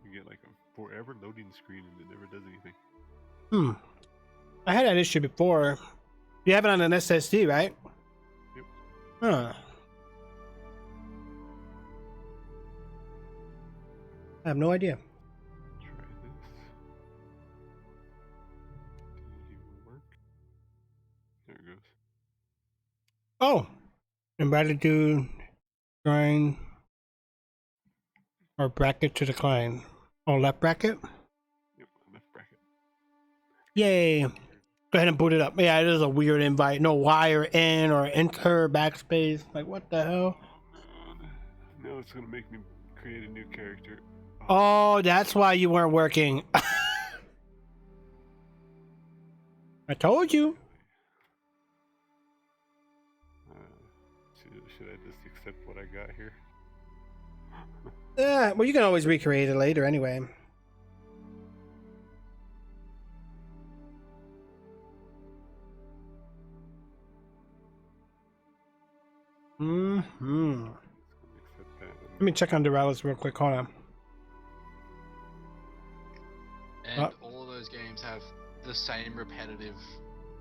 You get like a forever loading screen and it never does anything. I had that issue before. You have it on an SSD, right? Yep. Huh. I have no idea. Try this. Did it even work? There it goes. Oh, invited to join or bracket to decline. Oh, left bracket? Yep, left bracket. Yay. Go ahead and boot it up. Yeah, it is a weird invite. No Y or N or enter backspace. Like, what the hell? No, it's gonna make me create a new character. Oh, that's why you weren't working. I told you. Should I just accept what I got here? Yeah, well, you can always recreate it later anyway. Accept that. Let me check on Duralis real quick. Hold on. And all of those games have the same repetitive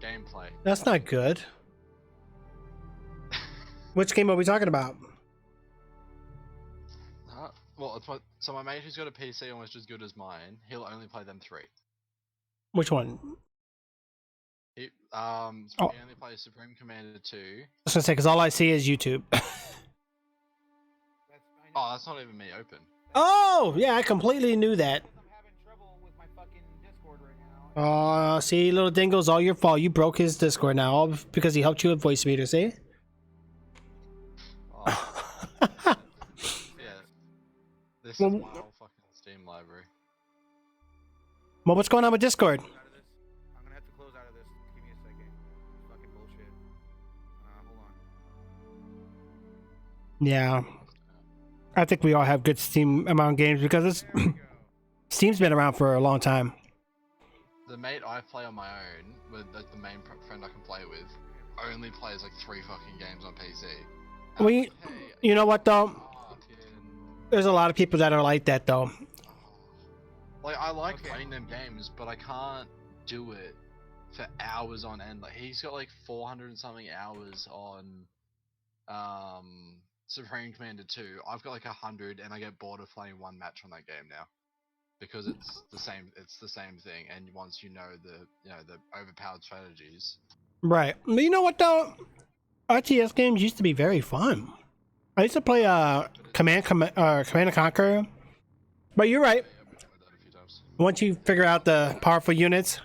gameplay. That's not good. Which game are we talking about? Well, so my mate who's got a PC almost as good as mine, he'll only play them 3. Which one? He only plays Supreme Commander 2. I was gonna say, because all I see is YouTube. Oh, that's not even me open. Oh, yeah, I completely knew that. I'm having trouble with my fucking Discord right now. Oh, see, little Dingo's all your fault. You broke his Discord now, all because he helped you with voice meter, see? Oh. Yeah. This is my whole fucking Steam library. Well, what's going on with Discord? I'm gonna have to close out of this. Give me a second. Fucking bullshit. Hold on. Yeah. I think we all have good Steam amount of games because it's There we go. Steam's been around for a long time. The mate I play on my own, with like the main friend I can play with, only plays like 3 fucking games on PC. And We, you know what though? There's a lot of people that are like that though. Like, I like playing them games, but I can't do it for hours on end. Like, he's got like 400 and something hours on Supreme Commander 2. I've got like 100, and I get bored of playing one match on that game now. Because it's the same thing, and once you know the overpowered strategies. Right. But you know what though? RTS games used to be very fun. I used to play Command and Conquer. But you're right. Yeah, I've played that a few times. Once you figure out the powerful units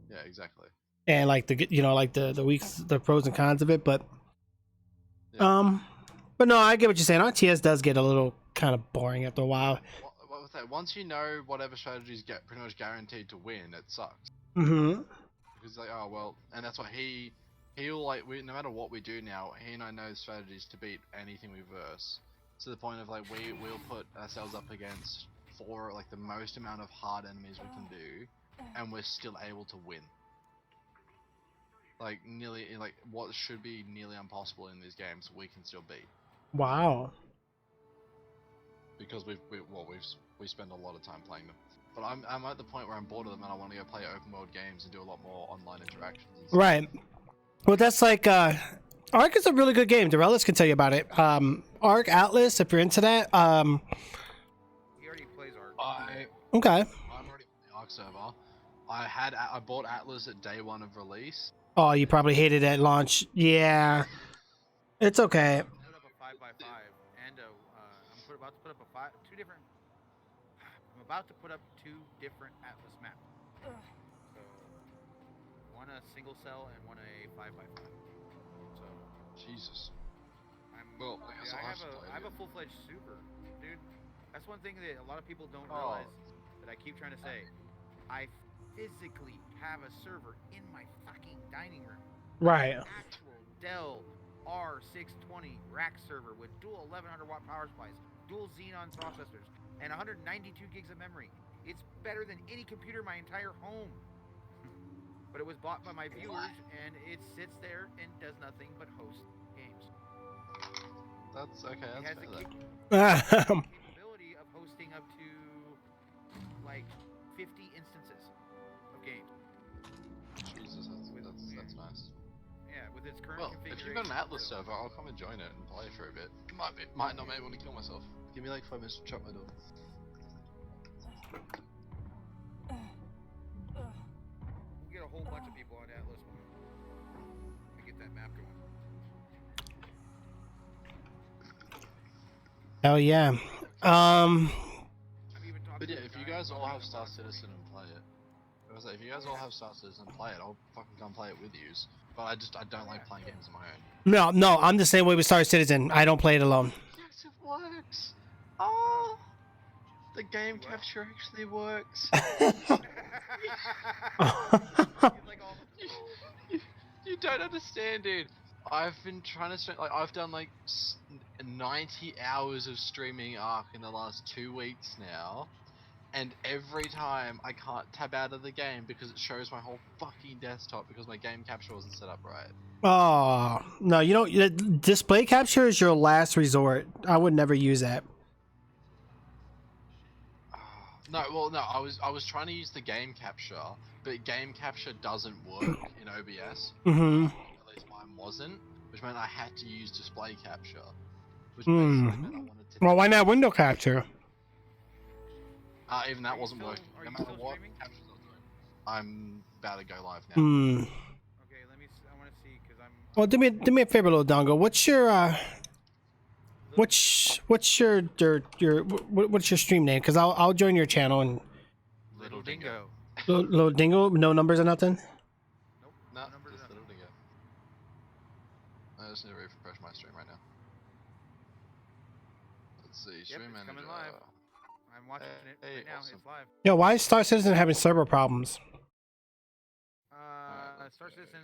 Yeah, exactly. and like the pros and cons of it, but Yeah. but no, I get what you're saying. RTS does get a little kind of boring after a while. What was that? Once you know whatever strategies get pretty much guaranteed to win, it sucks. Mm-hmm. Because like, oh well, and that's what he'll like. No matter what we do now, he and I know strategies to beat anything we verse. To the point of like we'll put ourselves up against 4 like the most amount of hard enemies we can do, and we're still able to win. Like nearly like what should be nearly impossible in these games, we can still beat. Wow. Because we spend a lot of time playing them. But I'm at the point where I'm bored of them and I want to go play open world games and do a lot more online interactions. And stuff. Right. Well, that's like Ark is a really good game. Dorellis can tell you about it. Ark Atlas, if you're into that. He already plays Ark. Okay. I'm already on the Ark server. I bought Atlas at day 1 of release. Oh, you probably hated it at launch. Yeah. It's okay. Put up a 5x5. about to put up two different. I'm about to put up 2 different Atlas maps. So one a single cell and one a 5x5. So Jesus. I have a full-fledged super, dude. That's one thing that a lot of people don't realize that I keep trying to say. I physically have a server in my fucking dining room. Right. An actual Dell R620 rack server with dual 1100 watt power supplies, dual Xenon processors, and 192 gigs of memory. It's better than any computer in my entire home. But it was bought by my viewers, and it sits there and does nothing but host games. That's okay. It has That's the fair. capability of hosting up to like 50 instances of games. Jesus, that's nice. Yeah, with its current Well, configuration. if you've got an Atlas server, I'll come and join it and play for a bit. Might not be able to kill myself. Give me like 5 minutes to shut my door. We'll get a whole bunch of people on Atlas when we get that map going. Hell yeah. But yeah, if you guys all have Star Citizen and play it, if you guys all have Star Citizen and play it, I'll fucking come play it with you. But I don't like playing games on my own. No, I'm the same way with Star Citizen. I don't play it alone. Yes, it works. Oh, the game capture actually works. You don't understand, dude. I've been trying to stream, like I've done like 90 hours of streaming Ark in the last 2 weeks now, and every time I can't tab out of the game because it shows my whole fucking desktop because my game capture wasn't set up right. Oh no, you don't. Display capture is your last resort. I would never use that. No, I was trying to use the game capture, but game capture doesn't work in OBS. Mm-hmm. At least mine wasn't, which meant I had to use display capture. Which basically meant I wanted to. Well, why not window capture? Even that wasn't working. No matter what, capture's not doing. I'm about to go live now. Okay, let me. I want to see because I'm. Well, do me a favor, little dongo. What's your what's your stream name? Because I'll join your channel and. Little Dingo. Little dingo, no numbers or nothing. Nope. No, just Little Dingo. I just need to refresh my stream right now. Let's see. Yep, Stream it's manager. coming live. I'm watching it right now. Awesome. It's live. Yo, why is Star Citizen having server problems? Star Citizen.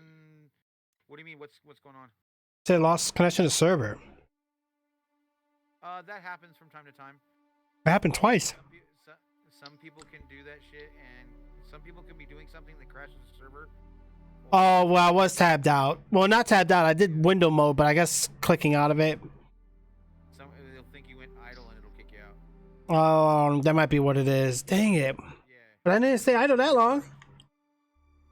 What do you mean? What's going on? Say lost connection to server. That happens from time to time. It happened twice. Some people can do that shit, and some people can be doing something that crashes the server. Oh, well, I was tabbed out. Well, not tabbed out. I did window mode, but I guess clicking out of it. They'll think you went idle, and it'll kick you out. Oh, that might be what it is. Dang it. Yeah. But I didn't stay idle that long.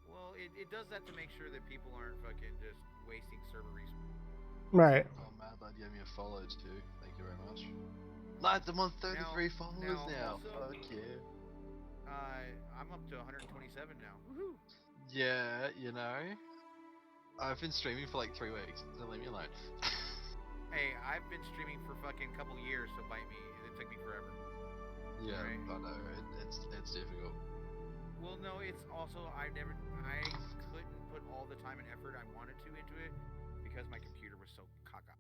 Well, it does that to make sure that people aren't fucking just wasting server resources. Right. Oh, Mad Lad gave me a follow too. Thank you very much. Lads, I'm on 33 followers now. Also, Fuck yeah. I'm up to 127 now. Woohoo! Yeah, you know. I've been streaming for like 3 weeks, so leave me alone. Hey, I've been streaming for fucking couple years, so bite me. It took me forever. Yeah, Right. I know, it's difficult. Well, no, it's also I couldn't put all the time and effort I wanted to into it because my computer was so caca.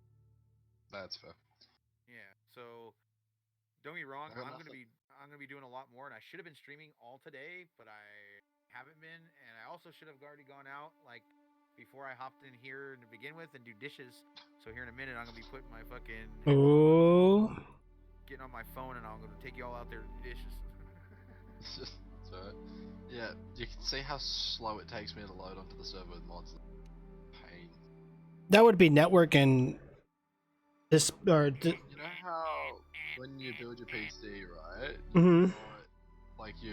That's fair. Yeah, so don't get me wrong, I got I'm gonna be doing a lot more, and I should have been streaming all today, but I haven't been, and I also should have already gone out like before I hopped in here to begin with and do dishes. So here in a minute, I'm gonna be putting my fucking getting on my phone, and I'm gonna take you all out there to do dishes. So, yeah, you can see how slow it takes me to load onto the server with mods. Pain. That would be network and this or. You know how when you build your PC, right? Mm-hmm. Like I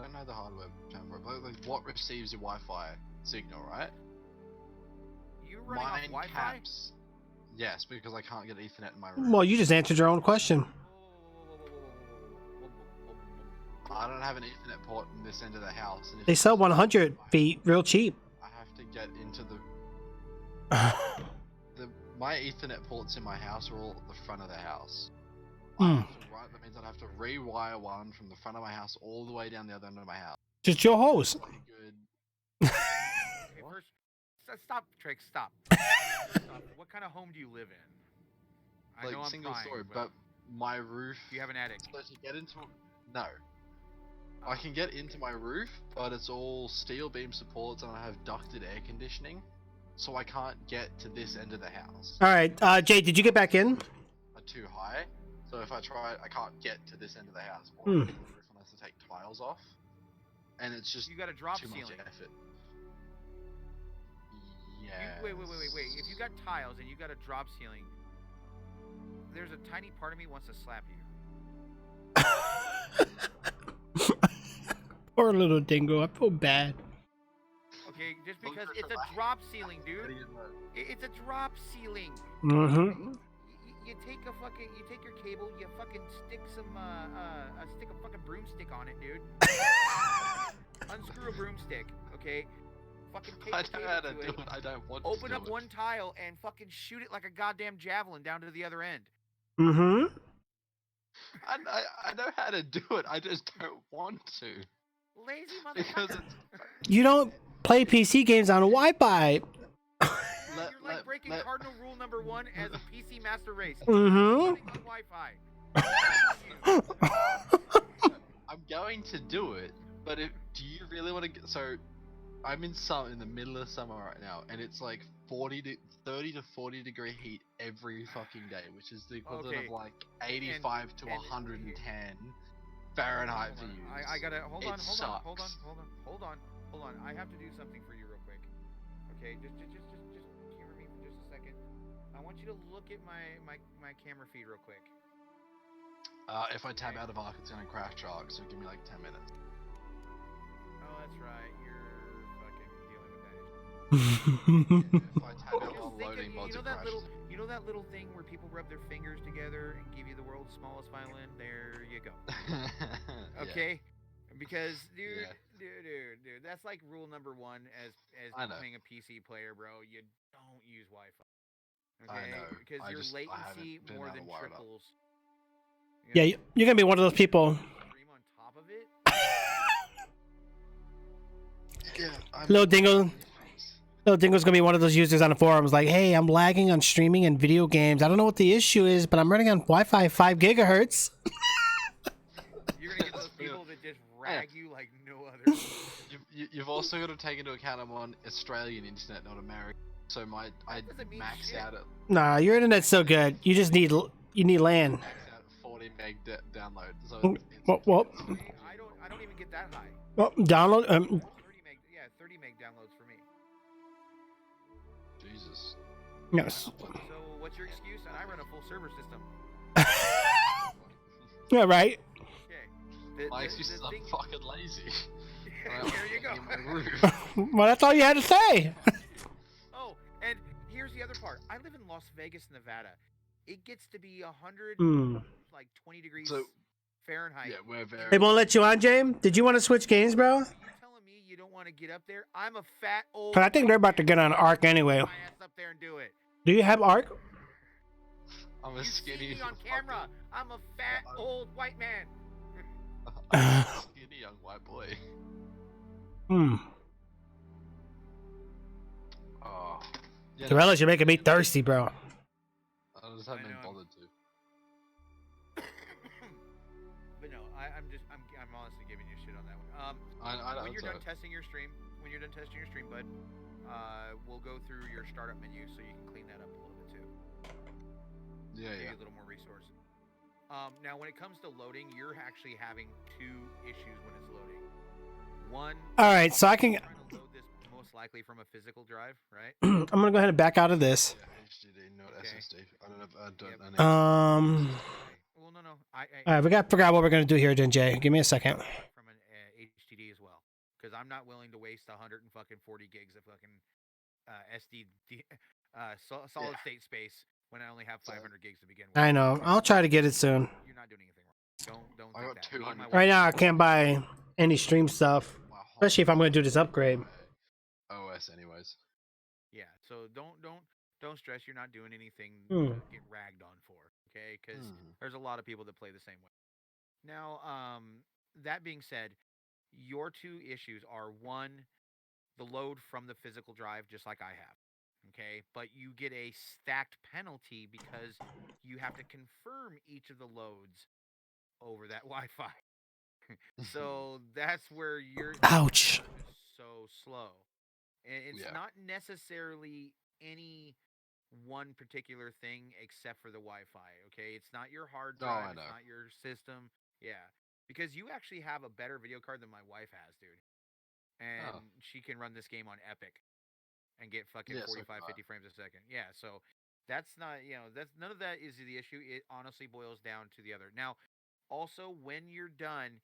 don't know the hardware term for it, but like what receives your Wi-Fi signal, right? You running off Wi-Fi? Caps. Yes, because I can't get Ethernet in my room. Well, you just answered your own question. I don't have an Ethernet port in this end of the house. And if They sell 100 feet real cheap. I have to get into my Ethernet ports in my house are all at the front of the house. Mm. That means I'd have to rewire one from the front of my house all the way down the other end of my house. Just your host. Good. Okay, first, stop, Trix, stop. Stop. What kind of home do you live in? I know I'm Single prying, story, but my roof. do you have an attic? So to get into no. I can get into my roof, but it's all steel beam supports and I have ducted air conditioning, so I can't get to this end of the house. All right, Jay, did you get back in? Are too high, so if I try, I can't get to this end of the house. Or Hmm. the roof unless I take tiles off, and it's just You got a drop too ceiling. much effort. Yeah. Wait. If you got tiles and you got a drop ceiling, there's a tiny part of me wants to slap you. Poor little dingo. I feel bad. Okay, just because it's a drop ceiling, dude. It's a drop ceiling. Mm-hmm. You take a fucking, you take your cable, you fucking stick some, stick a fucking broomstick on it, dude. Unscrew a broomstick, okay? Fucking take I the don't cable know how to to do it. it. I don't want Open to up do one tile and fucking shoot it like a goddamn javelin down to the other end. Mm-hmm. I know how to do it. I just don't want to Lazy because motherfucker. it's. You don't play PC games on Wi-Fi. You're like breaking cardinal rule number 1 as a PC master race. Mm-hmm. On Wi-Fi. I'm going to do it, but do you really want to get? So, I'm in the middle of summer right now, and it's like 30 to 40 degree heat every fucking day, which is the equivalent of like 85 to 110 Fahrenheit for you. I gotta hold on. Sucks. I have to do something for you real quick. Okay, just humor me for just a second. I want you to look at my camera feed real quick. If I tab out of Arc, it's gonna crash Arc, so give me like 10 minutes. Oh, that's right. You're fucking dealing with that. If I tab out while loading mods, it crashes. You know that little thing where people rub their fingers together and give you the world's smallest violin? There you go. Okay? Because, dude, that's like rule number 1 as playing a PC player, bro. You don't use Wi-Fi. Okay? I know. Because your latency more than triples. Yeah, you're gonna be one of those people. Stream on top of it. Yeah, Little Dingo's gonna be one of those users on the forums like, hey, I'm lagging on streaming and video games. I don't know what the issue is, but I'm running on Wi-Fi 5 gigahertz. You're gonna get those people that just rag you like no other. You've also got to take into account I'm on Australian internet, not American. So I max out at. Nah, your internet's so good. You just need LAN. Max out at 40 meg download. So Well, I don't even get that high. well, download. 30 meg. Yeah, 30 meg downloads for me. Jesus. Yes. So what's your excuse? And I run a full server system. Yeah, right. Okay. My excuse is I'm fucking lazy. There you go. Well, that's all you had to say. Oh, and here's the other part. I live in Las Vegas, Nevada. It gets to be 100, like 20 degrees Fahrenheit. Yeah, we're very. They won't let you on, James? Did you want to switch games, bro? You're telling me you don't want to get up there? I'm a fat old. Cause I think they're about to get on Arc anyway. My ass up there and do it. Do you have Arc? I'm a skinny. See me on camera. I'm a fat old white man. I'm a skinny young white boy. Oh. Yeah, Torellis, you're making me thirsty, bro. I just haven't been bothered to. But no, I'm honestly giving you shit on that one. I when you're done testing your stream, bud, we'll go through your startup menu so you can clean that up a little bit too. Yeah, Give yeah. you a little more resource. Now when it comes to loading, you're actually having 2 issues when it's loading. One. All right, so I can. Trying to load this most likely from a physical drive, right? I'm gonna go ahead and back out of this. Yeah, HDD, not Okay. SSD. I don't know. I don't. Yep. Well, no. All right, we got to figure out what we're gonna do here, then, Jay. Give me a second. From an HDD as well, because I'm not willing to waste 140 gigs of fucking SD solid state space when I only have 500 gigs to begin with. I know. I'll try to get it soon. You're not doing anything wrong. Don't. I think got that. 200. Right now, I can't buy any stream stuff, especially if I'm gonna do this upgrade. OS, anyways. Yeah. So don't don't stress. You're not doing anything Hmm. to get ragged on for, okay? Because there's a lot of people that play the same way. Now, that being said, your two issues are one, the load from the physical drive, just like I have, okay? But you get a stacked penalty because you have to confirm each of the loads over that Wi-Fi. So that's where your Ouch. is so slow. And it's not necessarily any one particular thing except for the Wi-Fi. Okay, it's not your hard drive. It's not your system. Yeah, because you actually have a better video card than my wife has, dude. And she can run this game on Epic and get fucking 45, 50 frames a second. Yeah, so that's not, that's none of that is the issue. It honestly boils down to the other. Now, also when you're done,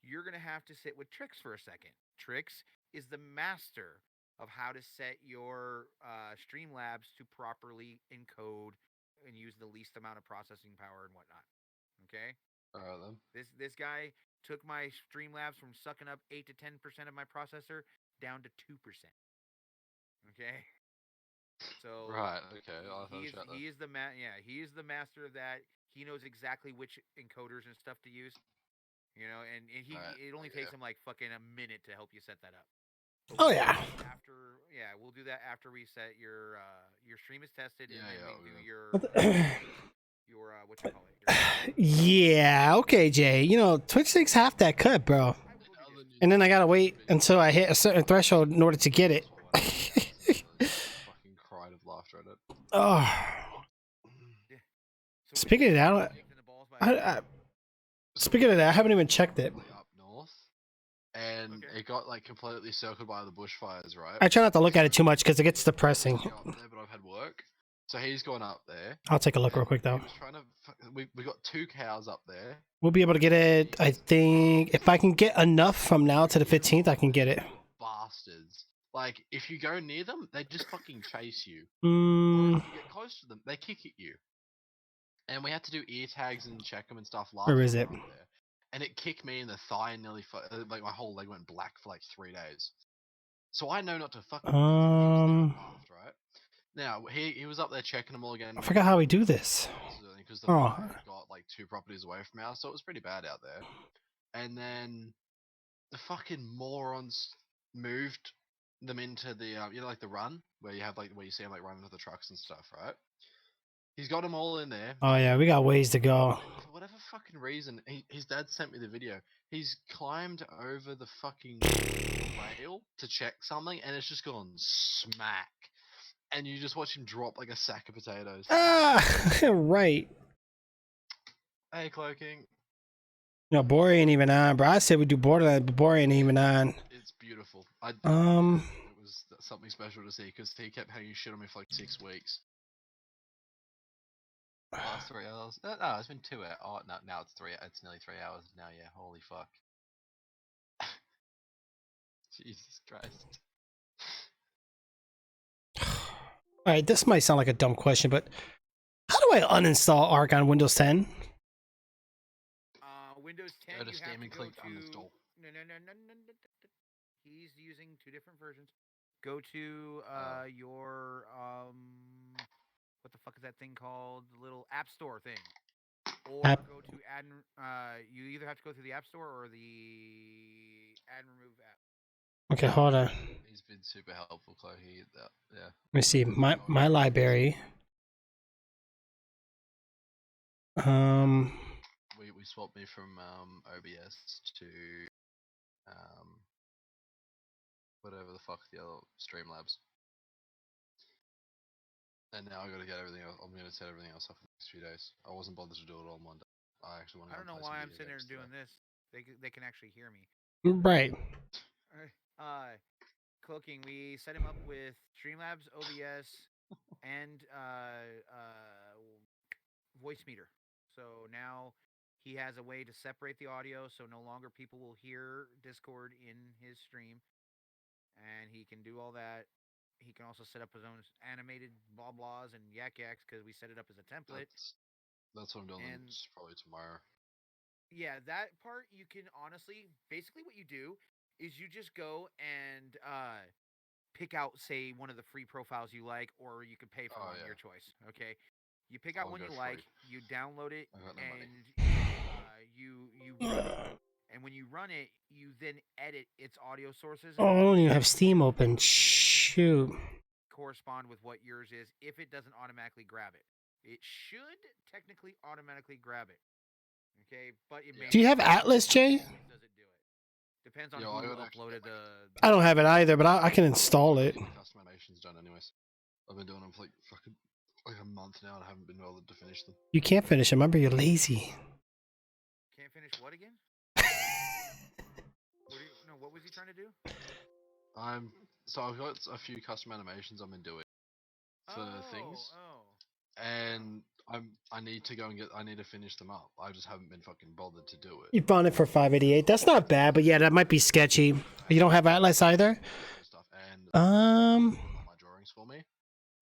you're gonna have to sit with Trix for a second. Trix is the master of how to set your Streamlabs to properly encode and use the least amount of processing power and whatnot. Okay. Then. This guy took my Streamlabs from sucking up 8 to 10% of my processor down to 2%. Okay. So he is the he is the master of that. He knows exactly which encoders and stuff to use. And it only takes him like fucking a minute to help you set that up. Oh yeah. We'll do that after we set your stream is tested and then we do your what you call it. Yeah, okay, Jay. Twitch takes half that cut, bro. And then I gotta wait until I hit a certain threshold in order to get it. Fucking cried of laughter at it. Oh. Speaking of that, I haven't even checked it. Up north, and it got like completely circled by the bushfires, right? I try not to look at it too much because it gets depressing. But I've had work, so he's gone up there. I'll take a look real quick though. We got 2 cows up there. We'll be able to get it. I think if I can get enough from now to the 15th, I can get it. Bastards! Like if you go near them, they just fucking chase you. If you get close to them, they kick at you. And we had to do ear tags and check them and stuff last. Where is it? And it kicked me in the thigh and nearly like my whole leg went black for like 3 days. So I know not to fucking right? Now he was up there checking them all again. I forgot how we do this. Because the fire got like 2 properties away from us, so it was pretty bad out there. And then the fucking morons moved them into the like the run where you have like where you see them like running to the trucks and stuff, right? He's got them all in there. Oh yeah, we got ways to go. For whatever fucking reason, his dad sent me the video. He's climbed over the fucking rail to check something, and it's just gone smack. And you just watch him drop like a sack of potatoes. Right. Hey, Cloaking. Bori ain't even on, bro. I said we do Borderlands, but Bori ain't even on. It's beautiful. It was something special to see because he kept hanging shit on me for like 6 weeks. Last 3 hours. No, it's been 2 hours. Oh, no, now it's 3. It's nearly 3 hours now. Yeah, holy fuck. Jesus Christ. All right, this might sound like a dumb question, but how do I uninstall Arc on Windows 10? Windows 10. Go to Steam and click uninstall. No. He's using 2 different versions. Go to your what the fuck is that thing called? The little App Store thing. Or go to add. You either have to go through the App Store or the add and remove app. Okay, hold on. He's been super helpful, Chloe. Yeah. Let me see my library. We swapped me from OBS to whatever the fuck the other Streamlabs. And now I gotta get everything else. I'm gonna set everything else up in the next few days. I wasn't bothered to do it all in one day. I actually want to. I don't know why I'm sitting there doing this. They can actually hear me. Right. Cooking. We set him up with Streamlabs, OBS, and voice meter. So now he has a way to separate the audio, so no longer people will hear Discord in his stream, and he can do all that. He can also set up his own animated blah blahs and yak yaks because we set it up as a template. That's what I'm doing probably tomorrow. Yeah, that part you can honestly, basically what you do is you just go and pick out, say, one of the free profiles you like, or you can pay for one, your choice. Okay, you pick out one you like, you download it, and you run it. And when you run it, you then edit its audio sources. Oh, I don't even have Steam open. Shoot. Correspond with what yours is. If it doesn't automatically grab it, it should technically automatically grab it. Okay, but it may. Do you have Atlas, Jay? Does it do it? Depends on who uploaded the. I don't have it either, but I can install it. Custom animations done, anyways. I've been doing them for like a month now, and I haven't been able to finish them. You can't finish them. Remember, you're lazy. Can't finish what again? What was he trying to do? So I've got a few custom animations I've been doing for things, and I need to go and I need to finish them up. I just haven't been fucking bothered to do it. You bought it for $588. That's not bad, but yeah, that might be sketchy. You don't have Atlas either. My drawings for me,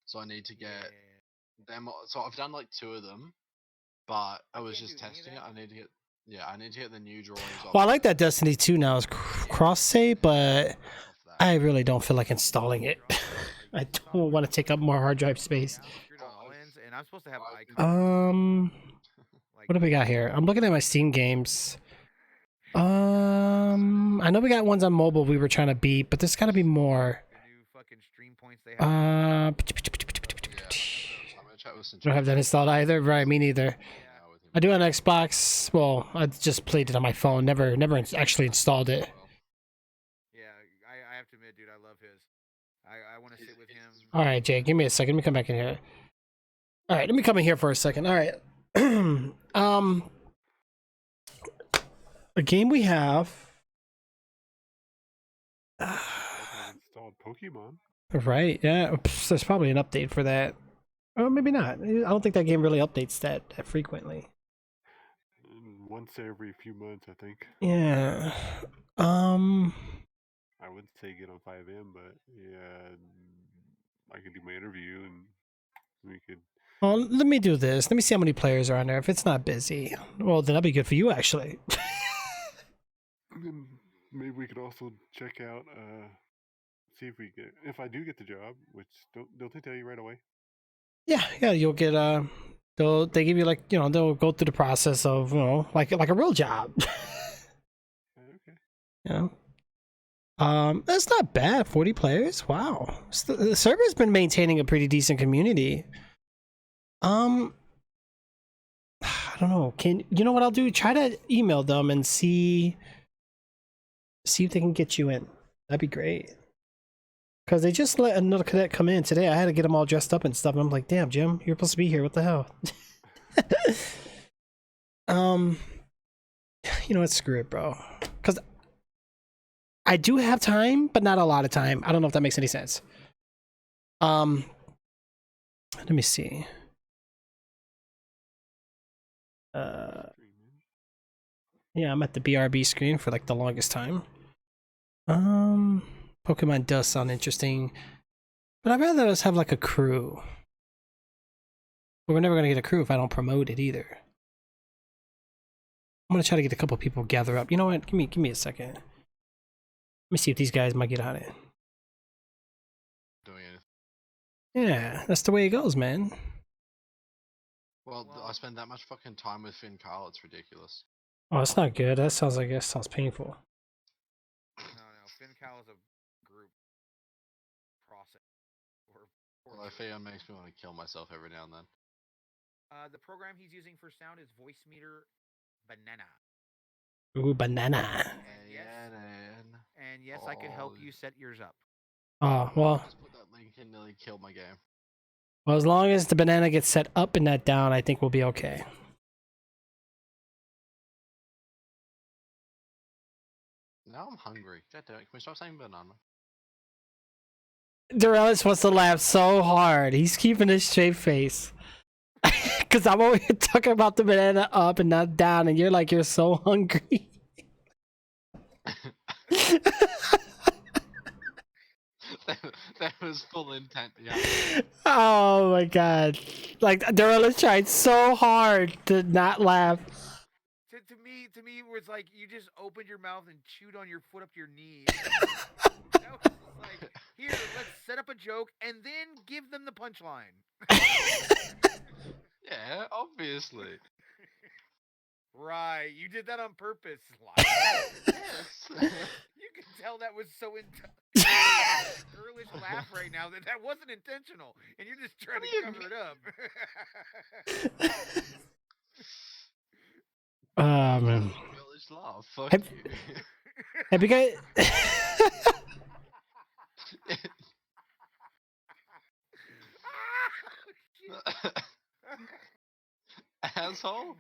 so I need to get them. So I've done like 2 of them, but I was just testing it. I need to get. Yeah, I need to get the new drawings. Well, I like that Destiny 2 now is cross save, but I really don't feel like installing it. I don't want to take up more hard drive space. And I'm supposed to have what do we got here? I'm looking at my Steam games. I know we got ones on mobile we were trying to beat, but there's got to be more. I don't have that installed either. Right, me neither. I do on Xbox. Well, I just played it on my phone. Never actually installed it. Yeah, I have to admit, dude, I love his. I want to sit with him. All right, Jay, give me a second. Let me come back in here. All right, let me come in here for a second. All right. A game we have. Installed Pokemon. Right. Yeah. There's probably an update for that. Or maybe not. I don't think that game really updates that frequently. Once every few months, I think. Yeah. I wouldn't say get on 5M, but yeah, I could do my interview and we could. Well, let me do this. Let me see how many players are on there. If it's not busy, well, then that'll be good for you, actually. Maybe we could also check out, see if we get, if I do get the job, which don't they tell you right away? Yeah, you'll get they give you they'll go through the process of like a real job. Okay. Yeah. That's not bad. 40 players. Wow. The server's been maintaining a pretty decent community. I don't know. You know what I'll do? Try to email them and see if they can get you in. That'd be great. Because they just let another cadet come in today. I had to get them all dressed up and stuff. And I'm like, damn, Jim, you're supposed to be here. What the hell? You know what? Screw it, bro. Because I do have time, but not a lot of time. I don't know if that makes any sense. Let me see. Yeah, I'm at the BRB screen for like the longest time. Pokemon does sound interesting, but I'd rather us have like a crew. But we're never gonna get a crew if I don't promote it either. I'm gonna try to get a couple people gather up. You know what? Give me a second. Let me see if these guys might get on it. Doing anything. Yeah, that's the way it goes, man. Well, I spend that much fucking time with Finn Carl. It's ridiculous. Oh, that's not good. That sounds painful. No. Finn Cal is a group process. Well, Finn makes me want to kill myself every now and then. The program he's using for sound is Voice Meter Banana. Ooh, banana. And yes, I could help you set yours up. Oh, well. Just put that link in, nearly killed my game. Well, as long as the banana gets set up and not down, I think we'll be okay. Now I'm hungry. God damn it, can we stop saying banana? Dorelis wants to laugh so hard. He's keeping a straight face. Because I'm over here talking about the banana up and not down, and you're so hungry. that was full intent, yeah. Oh my god. Like, Dorelis tried so hard to not laugh. To me, it was like you just opened your mouth and chewed on your foot up to your knee. know, it's like, here, let's set up a joke and then give them the punchline. Yeah, obviously. Right, you did that on purpose. Yes. You can tell that was so girlish laugh right now that wasn't intentional, and you're just trying to cover it up. Man. Girlish laugh. Fuck Have you guys? Asshole.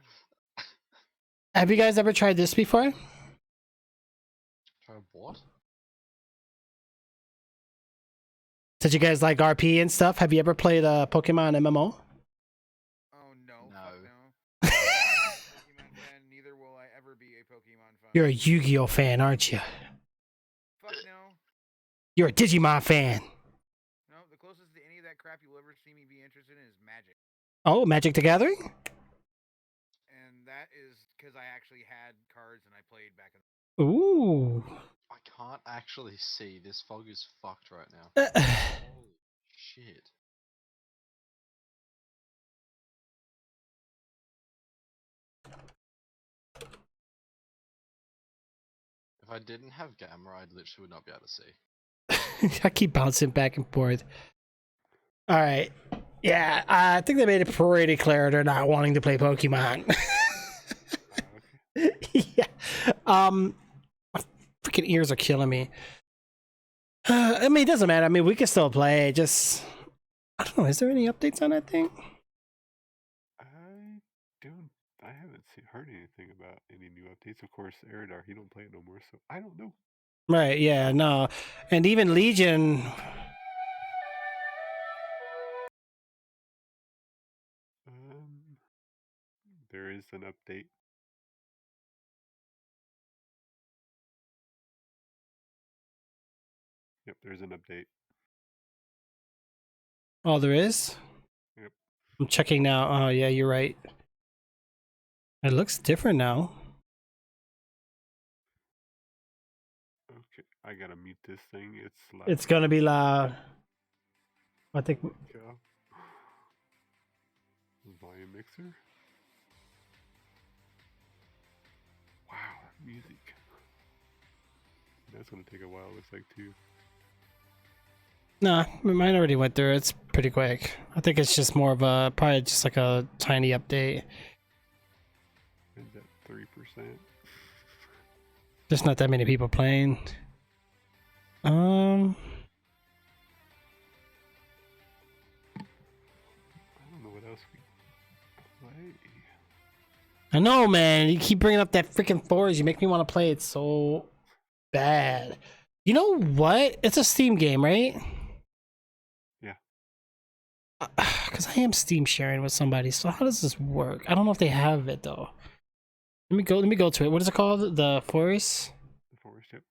Have you guys ever tried this before? Try what? Did you guys like RP and stuff? Have you ever played a Pokemon MMO? Oh no. No. Fuck no. Pokemon fan, neither will I ever be a Pokemon fan. You're a Yu-Gi-Oh fan, aren't you? Fuck no. You're a Digimon fan. No, the closest to any of that crap you'll ever see me be interested in is Magic. Oh, Magic the Gathering? And that is because I actually had cards and I played back in. Ooh. I can't actually see. This fog is fucked right now. Holy shit. If I didn't have gamma, I literally would not be able to see. I keep bouncing back and forth. All right. Yeah, I think they made it pretty clear they're not wanting to play Pokemon. Yeah. My freaking ears are killing me. I mean, it doesn't matter. I mean, we can still play. Just, I don't know. Is there any updates on that thing? I haven't heard anything about any new updates. Of course, Eridar, he don't play it no more, so I don't know. Right, yeah, no. And even Legion... There is an update. Yep, there's an update. Oh, there is? Yep. I'm checking now. Oh, yeah, you're right. It looks different now. Okay, I gotta mute this thing. It's loud. It's gonna be loud. I think... Volume mixer. Wow, music. That's gonna take a while, looks like, too. Nah, mine already went through. It's pretty quick. I think it's just more of a... Probably just like a tiny update. Is that 3%? There's not that many people playing. I don't know what else we play. I know, man. You keep bringing up that freaking Forest. You make me want to play it so bad. You know what? It's a Steam game, right? Yeah. Because I am Steam sharing with somebody. So how does this work? I don't know if they have it though. Let me go to it. What is it called? The Forest? The Forest, yep.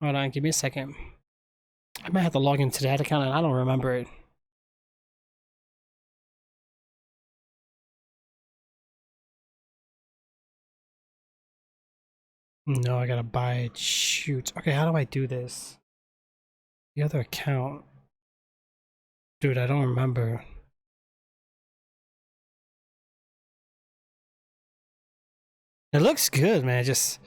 Hold on, give me a second. I might have to log into that account and I don't remember it. No, I gotta buy it. Shoot. Okay, how do I do this? The other account. Dude, I don't remember. It looks good, man. Just...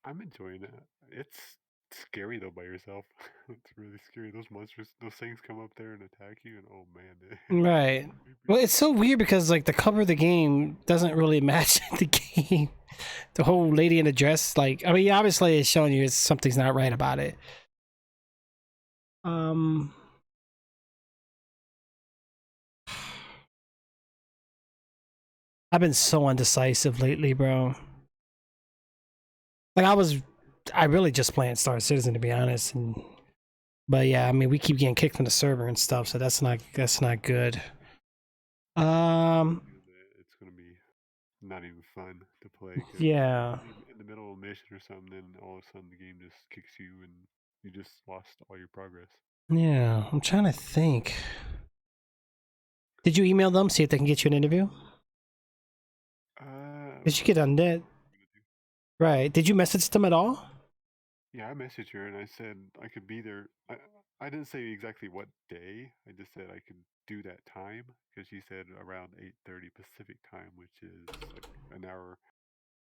I'm enjoying it. It's scary though by yourself. It's really scary. Those monsters, those things come up there and attack you, and oh man. Right. Well, it's so weird because like the cover of the game doesn't really match the game. The whole lady in the dress, like, I mean, obviously it's showing you something's not right about it. I've been so undecisive lately, bro. Like I really just playing Star Citizen to be honest, but yeah, I mean we keep getting kicked from the server and stuff, so that's not good. It's gonna be not even fun to play. Yeah. In the middle of a mission or something, then all of a sudden the game just kicks you and you just lost all your progress. Yeah, I'm trying to think. Did you email them, see if they can get you an interview? Did you get on that? Right. Did you message them at all? Yeah, I messaged her and I said I could be there. I didn't say exactly what day. I just said I could do that time because she said around 8:30 Pacific time, which is like an hour.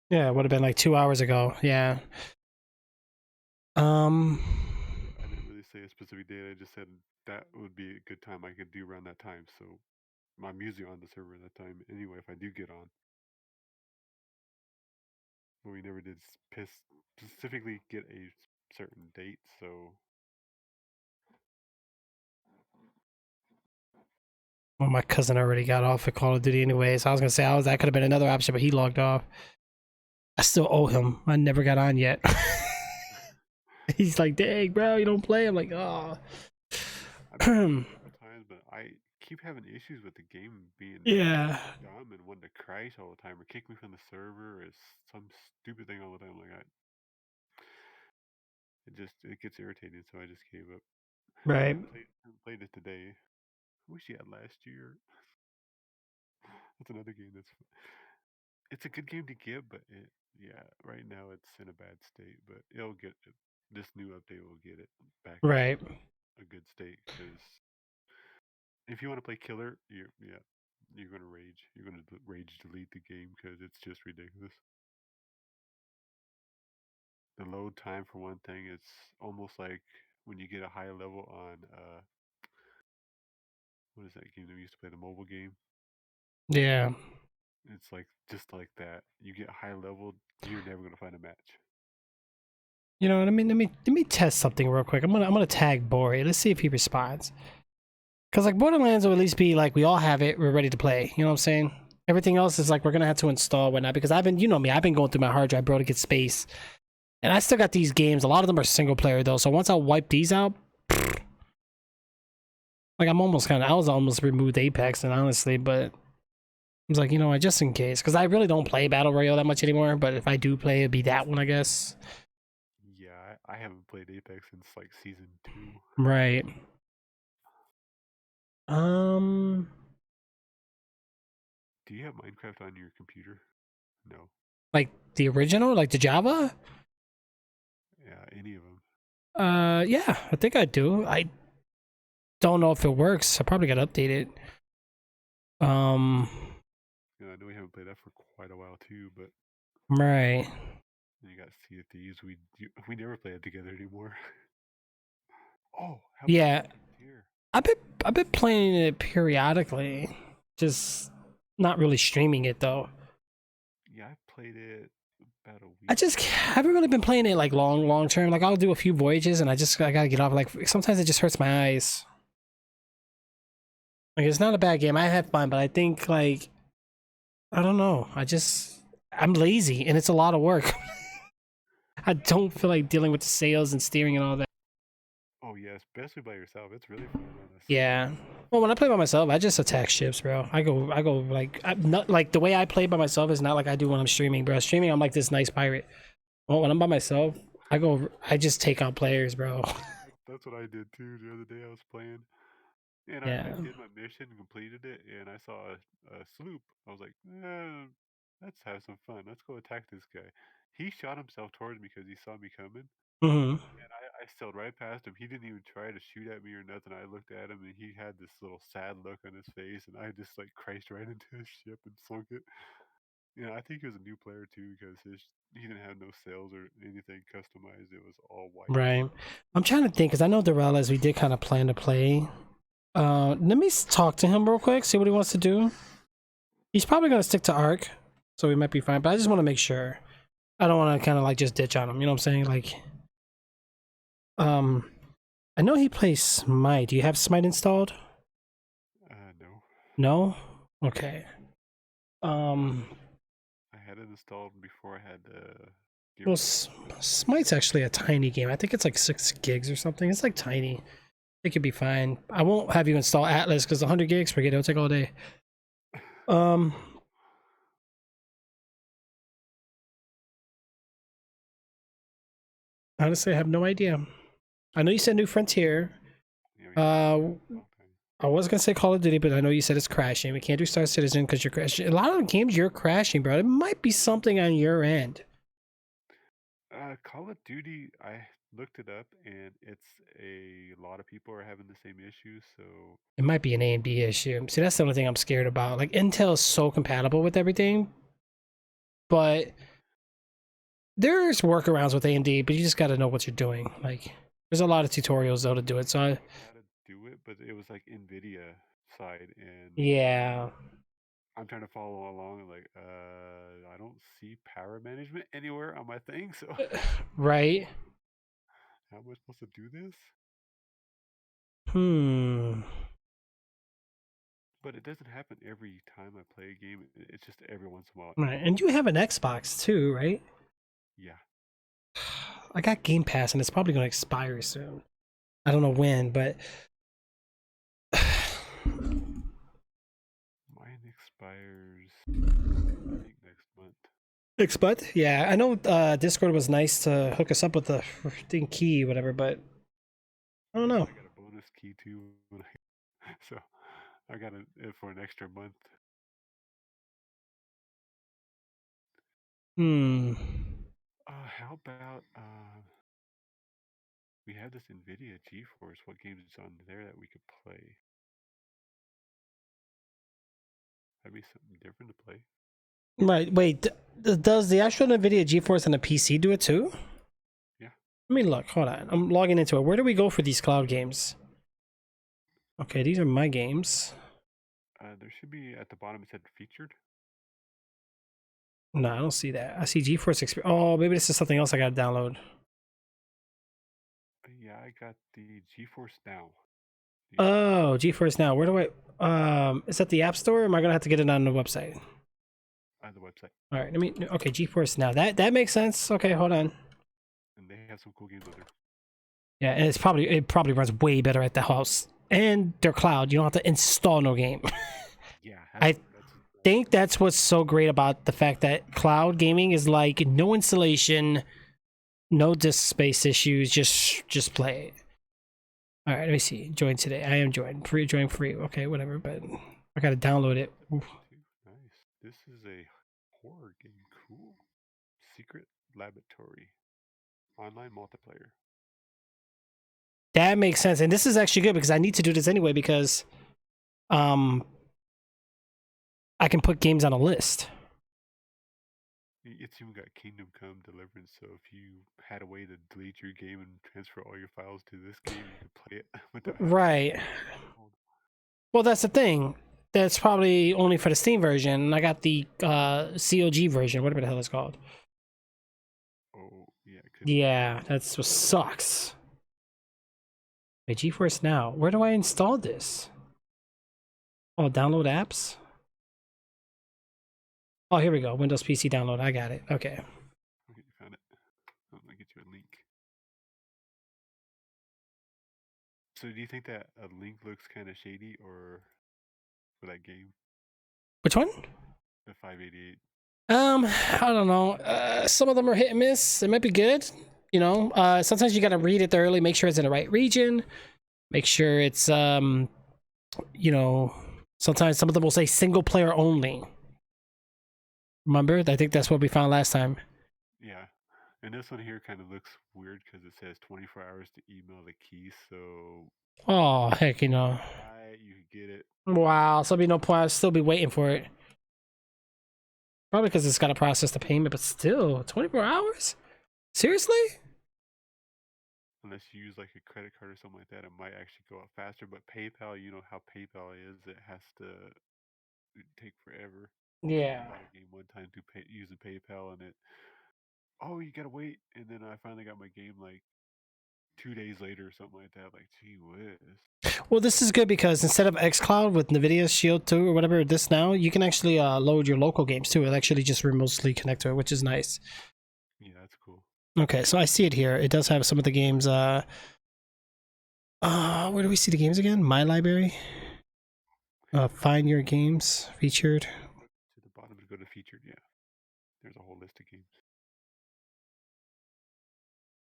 Yeah, it would have been like 2 hours ago. Yeah. I didn't really say a specific date. I just said that would be a good time I could do around that time. So I'm usually on the server at that time anyway. If I do get on, but we never did specifically get a certain date. So Well, my cousin already got off at Call of Duty anyway, so I was gonna say that could have been another option, but he logged off. I still owe him. I never got on yet. He's like, "Dang, bro, you don't play." I'm like, "Oh." I've been times, but I keep having issues with the game being Yeah. dumb and wanting to crash all the time or kick me from the server or some stupid thing all the time. Like it gets irritating, so I just gave up. Right. I haven't played it today. I wish you had last year. That's another game it's a good game to get, but right now it's in a bad state. But it'll get this new update will get it back Right. in a good state. Because if you want to play killer, you're gonna rage. You're gonna rage delete the game because it's just ridiculous. The load time for one thing, it's almost like when you get a high level on what is that game that we used to play, the mobile game? Yeah. It's like just like that. You get high level, you're never gonna find a match. You know what I mean? Let me test something real quick. I'm gonna tag Bori. Let's see if he responds. Cause like Borderlands will at least be like we all have it, we're ready to play. You know what I'm saying? Everything else is like we're gonna have to install whatnot because you know me, I've been going through my hard drive, bro, to get space. And I still got these games. A lot of them are single player though. So once I wipe these out, like I was almost removed Apex and honestly, but I was like, you know what, just in case. Because I really don't play Battle Royale that much anymore. But if I do play, it'd be that one, I guess. Yeah, I haven't played Apex since like season 2. Right. Do you have Minecraft on your computer? No. Like the original, like the Java? Yeah, any of them. Yeah, I think I do. I don't know if it works. I probably gotta update it. Yeah, I know we haven't played that for quite a while too, but Right. you got Sea of Thieves. We never play it together anymore. Oh, how Yeah. here? I've been playing it periodically. Just not really streaming it though. Yeah, I played it about a week. I just haven't really been playing it like long term. Like I'll do a few voyages and I gotta get off. Like sometimes it just hurts my eyes. Like it's not a bad game. I have fun, but I think like I don't know. I'm lazy and it's a lot of work. I don't feel like dealing with the sales and steering and all that. Oh yeah, especially by yourself. It's really fun. Yeah. Well, when I play by myself, I just attack ships, bro. I go like I'm not like the way I play by myself is not like I do when I'm streaming, bro. Streaming, I'm like this nice pirate. Well, when I'm by myself, I just take on players, bro. That's what I did too. The other day I was playing, and Yeah. I did my mission, completed it, and I saw a sloop. I was like, let's have some fun. Let's go attack this guy. He shot himself towards me because he saw me coming. Mm-hmm. And I sailed right past him. He didn't even try to shoot at me or nothing. I looked at him and he had this little sad look on his face, and I just like crashed right into his ship and sunk it. Yeah, I think he was a new player too because he didn't have no sails or anything customized. It was all white. Right. I'm trying to think because I know Dorellas, we did kind of plan to play. Let me talk to him real quick, see what he wants to do. He's probably gonna stick to Arc, so we might be fine. But I just want to make sure. I don't want to kind of like just ditch on him. You know what I'm saying? Like, I know he plays Smite. Do you have Smite installed? No. No. Okay. I had it installed before I had Well, Smite's actually a tiny game. I think it's like 6 gigs or something. It's like tiny. It could be fine. I won't have you install Atlas because 100 gigs, forget it. It'll take all day. Honestly, I have no idea. I know you said New Frontier. I was gonna say Call of Duty, but I know you said it's crashing. We can't do Star Citizen because you're crashing. A lot of the games you're crashing, bro. It might be something on your end. Call of Duty, looked it up, and it's a lot of people are having the same issue. So It might be an AMD issue. See, that's the only thing I'm scared about. Like, Intel is so compatible with everything, but there's workarounds with AMD, but you just got to know what you're doing. Like, there's a lot of tutorials though to do it. So how to do it, but it was like NVIDIA side, and yeah, I'm trying to follow along. And like, I don't see power management anywhere on my thing. So right. how am I supposed to do this? But it doesn't happen every time I play a game. It's just every once in a while. Right, and you have an Xbox too, right? Yeah. I got Game Pass, and it's probably going to expire soon. I don't know when, but Mine expires, I think, next month. next month. Yeah, I know. Discord was nice to hook us up with the thing key, whatever, but I don't know. I got a bonus key too, so I got it for an extra month. How about we have this NVIDIA GeForce. What games is on there that we could play? That'd be something different to play. Right. Wait. Does the actual NVIDIA GeForce on the PC do it too? Yeah. Let me look. Hold on. I'm logging into it. Where do we go for these cloud games? Okay, these are my games. There should be at the bottom. It said featured. No, I don't see that. I see GeForce Experience. Oh, maybe this is something else I gotta download. Yeah, I got the GeForce Now. Oh, GeForce Now. Where do I? Is that the App Store? Or am I gonna have to get it on the website? On the website. All right. Let me. Okay, GeForce Now. That makes sense. Okay, hold on. And they have some cool games on there. Yeah, and it probably runs way better at the house, and their cloud. You don't have to install no game. Yeah. I think that's what's so great about the fact that cloud gaming is like no installation, no disk space issues. Just play it. All right, let me see. Join today. I am joined. Join free. Okay, whatever. But I gotta download it. Oof. Nice. This is a horror game. Cool. Secret Laboratory. Online multiplayer. That makes sense, and this is actually good because I need to do this anyway because, I can put games on a list. It's even got Kingdom Come Deliverance, so if you had a way to delete your game and transfer all your files to this game, you could play it without. Right. Well, that's the thing. That's probably only for the Steam version. I got the COG version, whatever the hell it's called. Oh, yeah. Yeah, that's what sucks. Wait, GeForce Now. Where do I install this? Oh, download apps? Oh, here we go. Windows PC download. I got it. Okay. Okay, you found it. I'm gonna get you a link. So, do you think that a link looks kind of shady, or for that game? Which one? The 588. I don't know. Some of them are hit and miss. It might be good. You know, sometimes you gotta read it thoroughly, make sure it's in the right region, make sure it's you know, sometimes some of them will say single player only. Remember? I think that's what we found last time. Yeah. And this one here kind of looks weird because it says 24 hours to email the key, so... Oh, heck, you know. You could get it. Wow, so there'll be no point. I'll still be waiting for it. Probably because it's got to process the payment, but still, 24 hours? Seriously? Unless you use like a credit card or something like that, it might actually go up faster. But PayPal, you know how PayPal is, it has to take forever. Yeah. I bought a game one time to using PayPal, and oh, you gotta wait. And then I finally got my game like 2 days later or something like that. Like, gee whiz. Well, this is good because instead of xCloud with NVIDIA Shield 2 or whatever, this now, you can actually load your local games too. It'll actually just remotely connect to it, which is nice. Yeah, that's cool. Okay, so I see it here. It does have some of the games. Where do we see the games again? My library. Find your games featured. To the bottom to go to featured. Yeah, there's a whole list of games.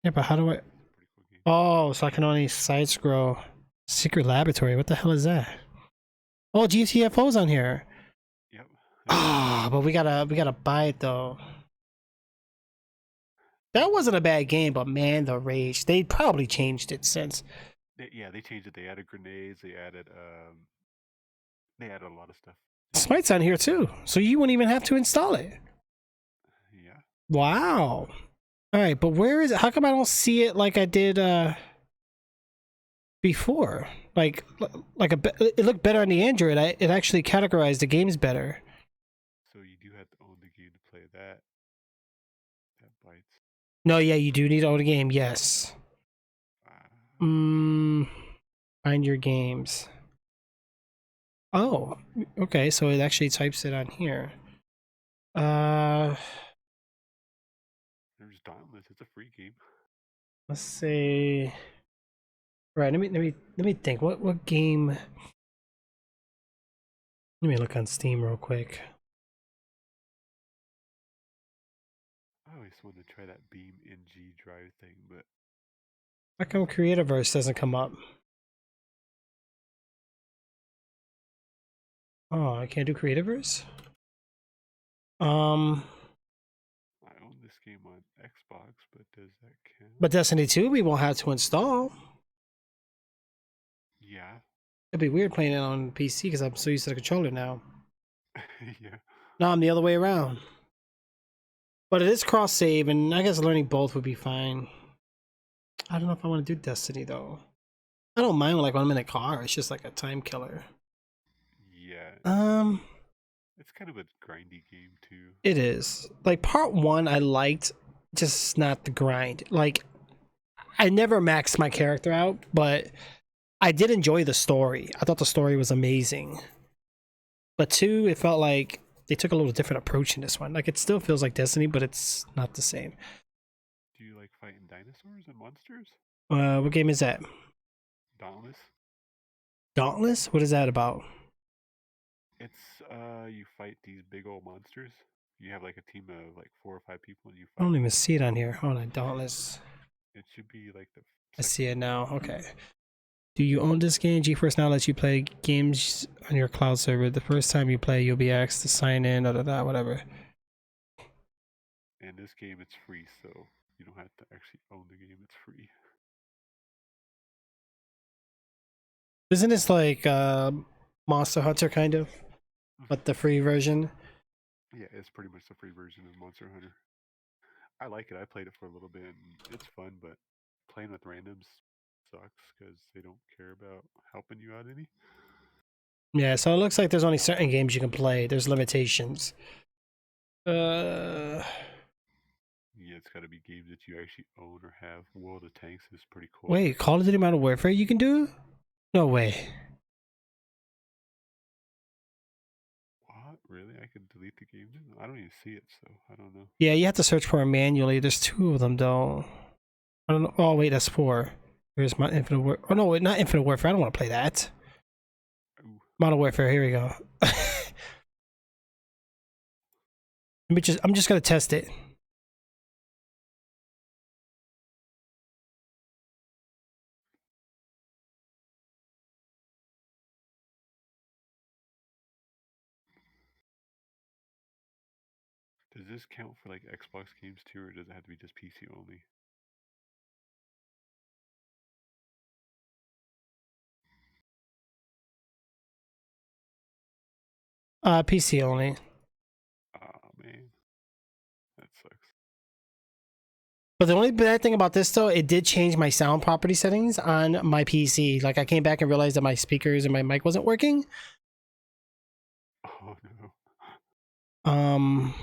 Yeah, but how do I? Oh, so I can only side scroll. Secret Laboratory. What the hell is that? Oh, GTFO's on here. Yep. Ah, but we gotta buy it though. That wasn't a bad game, but man, the rage. They probably changed it since. Yeah, they changed it. They added grenades. They added a lot of stuff. Smite's on here too, so you wouldn't even have to install it. Yeah. Wow. All right, but where is it? How come I don't see it like I did before? Like it looked better on the Android. It actually categorized the games better. So you do have to own the game to play that. That bites. No, yeah, you do need to own the game. Yes. Find your games. Oh, okay. So it actually types it on here. There's Dauntless. It's a free game. Let's say. Right. Let me think. What game? Let me look on Steam real quick. I always wanted to try that Beam NG drive thing, but How come Creativerse doesn't come up? Oh, I can't do Creativerse? I own this game on Xbox, but does that count? But Destiny 2 we won't have to install. Yeah. It'd be weird playing it on PC because I'm so used to the controller now. Yeah. No, I'm the other way around. But it is cross save, and I guess learning both would be fine. I don't know if I want to do Destiny though. I don't mind like when I'm in a car. It's just like a time killer. Yeah. It's kind of a grindy game too. It is. Like part 1 I liked, just not the grind. Like I never maxed my character out, but I did enjoy the story. I thought the story was amazing. But 2, it felt like they took a little different approach in this one. Like it still feels like Destiny, but it's not the same. Do you like fighting dinosaurs and monsters? What game is that? Dauntless. Dauntless? What is that about? It's you fight these big old monsters. You have like a team of like 4 or 5 people, and you fight. I don't even see it on here. Hold on, Dauntless. It should be like the. I see it now. Okay. Do you own this game? GeForce Now lets you play games on your cloud server. The first time you play, you'll be asked to sign in, whatever. And this game, it's free, so you don't have to actually own the game. It's free. Isn't this like Monster Hunter kind of, but the free version? Yeah, it's pretty much the free version of Monster Hunter. I like it. I played it for a little bit, and it's fun, but playing with randoms sucks because they don't care about helping you out any. Yeah, so it looks like there's only certain games you can play. There's limitations. Yeah, it's got to be games that you actually own or have. World of Tanks is pretty cool. Wait, Call of Duty Modern Warfare you can do? No way. What? Really? I can delete the game? I don't even see it, so I don't know. Yeah, you have to search for it manually. There's 2 of them though. I don't know. Oh wait, that's 4. Here's my Infinite Warfare. Oh no, not Infinite Warfare. I don't want to play that. Ooh. Modern Warfare. Here we go. I'm just gonna test it. Does this count for like Xbox games too, or does it have to be just PC only? PC only. Oh man, that sucks. But the only bad thing about this though, it did change my sound property settings on my PC. Like I came back and realized that my speakers and my mic wasn't working. Oh no.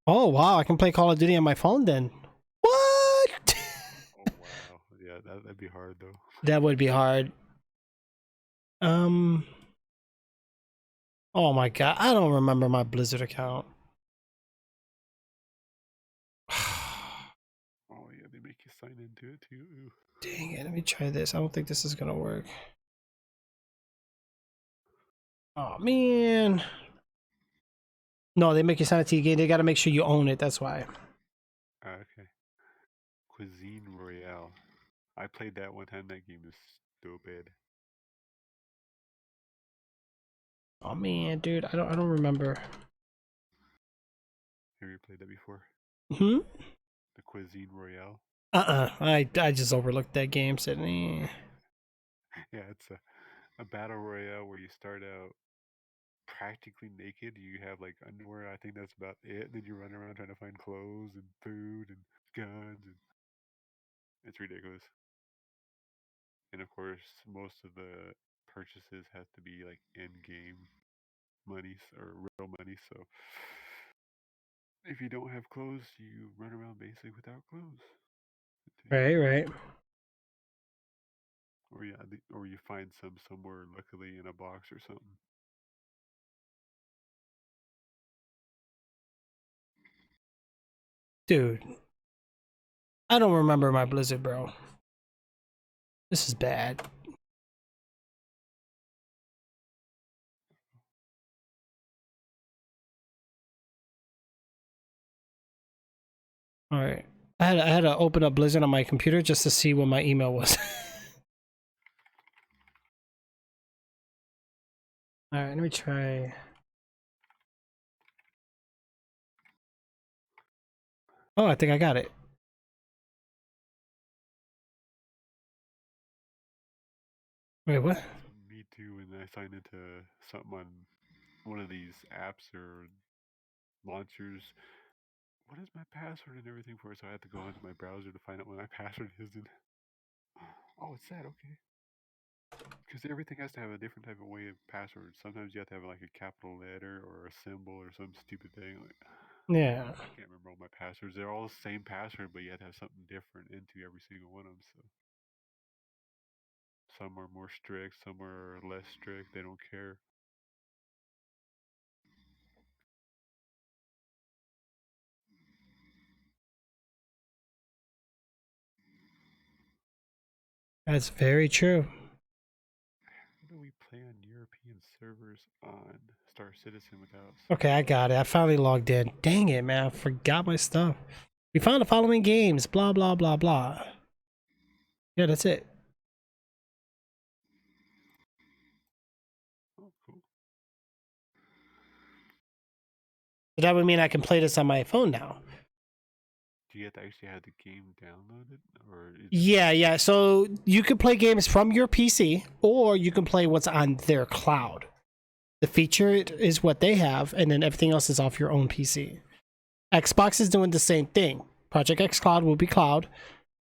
Oh wow, I can play Call of Duty on my phone then. What? Oh wow. Yeah, that'd be hard though. That would be hard. Oh my god, I don't remember my Blizzard account. Oh yeah, they make you sign into it too. Ooh. Dang it, let me try this. I don't think this is gonna work. Oh man. No, they make you sign it to your game. They gotta make sure you own it, that's why. Okay. Cuisine Royale. I played that one time. That game is so bad. Oh man, dude, I don't remember. Have you played that before? Hmm? The Cuisine Royale? I just overlooked that game. Said, eh. Yeah, it's a battle royale where you start out practically naked. You have like underwear. I think that's about it. Then you run around trying to find clothes and food and guns, and it's ridiculous. And of course, most of the purchases have to be like in-game money or real money. So if you don't have clothes, you run around basically without clothes. Right. Or yeah, or you find some somewhere, luckily in a box or something. Dude, I don't remember my Blizzard, bro. This is bad. All right. I had to open up Blizzard on my computer just to see what my email was. All right, let me try. Oh, I think I got it. Wait, what? Me too. When I sign into something on one of these apps or launchers, what is my password and everything for it? So I have to go into my browser to find out what my password is. And oh, it's that, okay. Because everything has to have a different type of way of password. Sometimes you have to have like a capital letter or a symbol or some stupid thing. Like, Yeah. I can't remember all my passwords. They're all the same password, but you have to have something different into every single one of them. So some are more strict, some are less strict. They don't care. That's very true. How do we play on European servers on Star Citizen without? Okay, I got it. I finally logged in. Dang it, man. I forgot my stuff. We found the following games. Blah, blah, blah, blah. Yeah, that's it. Oh, cool. So that would mean I can play this on my phone now. Do you have to actually have the game downloaded, or? Yeah. So you can play games from your PC, or you can play what's on their cloud. The feature is what they have, and then everything else is off your own PC. Xbox is doing the same thing. Project X Cloud will be cloud.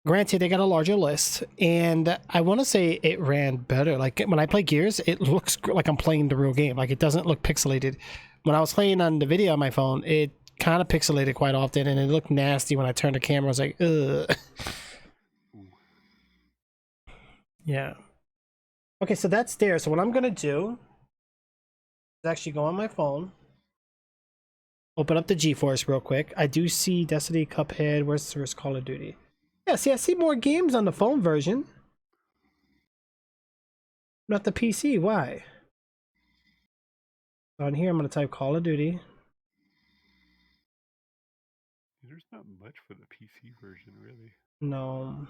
Granted, they got a larger list, and I want to say it ran better. Like when I play Gears, it looks like I'm playing the real game. Like it doesn't look pixelated. When I was playing on the video on my phone, it kind of pixelated quite often, and it looked nasty when I turned the camera. I was like, ugh. Yeah. Okay, so that's there. So what I'm gonna do is actually go on my phone, open up the GeForce real quick. I do see Destiny, Cuphead. Where's Call of Duty? Yeah, see, I see more games on the phone version. Not the PC. Why? On here, I'm gonna type Call of Duty. There's not much for the PC version, really. No.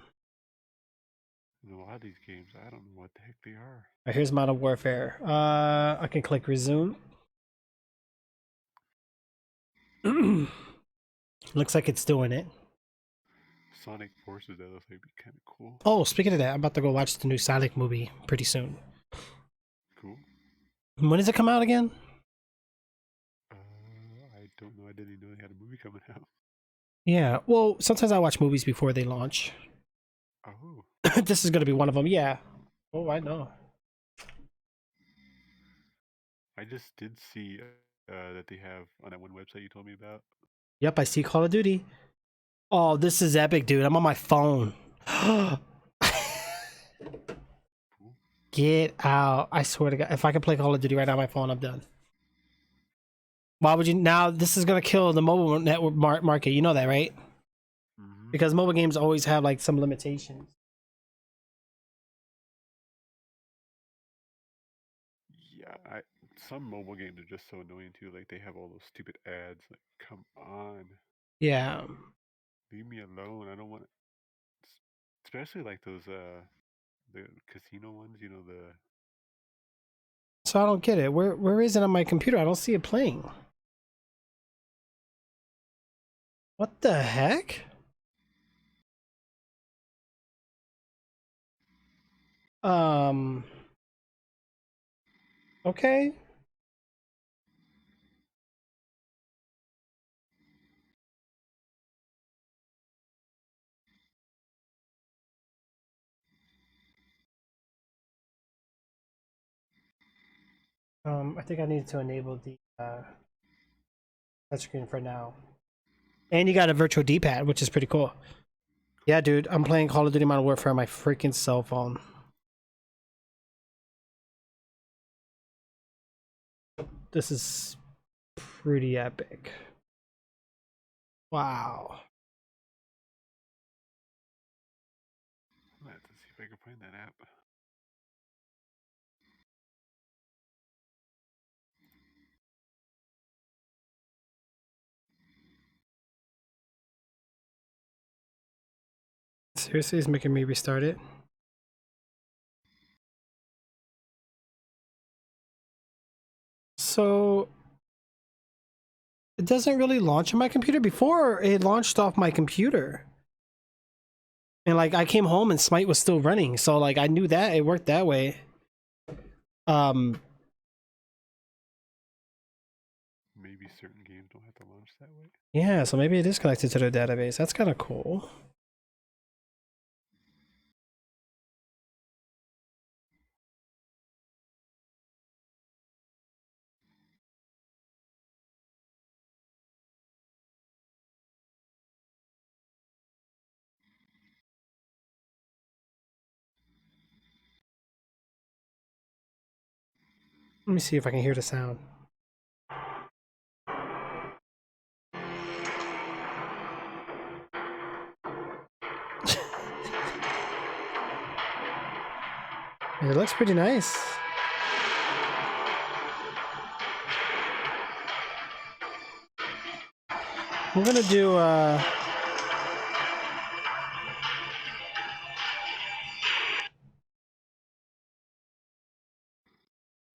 In a lot of these games, I don't know what the heck they are. Right, here's Modern Warfare. I can click resume. Looks like it's doing it. Sonic Forces, that looks like it'd be kind of cool. Oh, speaking of that, I'm about to go watch the new Sonic movie pretty soon. Cool. When does it come out again? I don't know. I didn't even know they had a movie coming out. Yeah, well, sometimes I watch movies before they launch. Oh. This is going to be one of them, yeah. Oh, I know. I just did see that they have on that one website you told me about. Yep, I see Call of Duty. Oh, this is epic, dude. I'm on my phone. Get out. I swear to God. If I can play Call of Duty right now on my phone, I'm done. Why would you? Now, this is going to kill the mobile network market. You know that, right? Mm-hmm. Because mobile games always have, like, some limitations. Yeah, some mobile games are just so annoying, too. Like, they have all those stupid ads. Like, come on. Yeah. Leave me alone. I don't want... Especially, like, those, the casino ones, you know, the... So I don't get it. Where is it on my computer? I don't see it playing. What the heck? Okay. I think I need to enable the touchscreen for now. And you got a virtual D-pad, which is pretty cool. Yeah, dude, I'm playing Call of Duty Modern Warfare on my freaking cell phone. This is pretty epic. Wow. I'll have to see if I can find that app. Seriously, it's making me restart it. So it doesn't really launch on my computer. Before it launched off my computer. And like I came home and Smite was still running. So like I knew that it worked that way. Maybe certain games don't have to launch that way. Yeah, so maybe it is connected to their database. That's kind of cool. Let me see if I can hear the sound. It looks pretty nice. I'm gonna do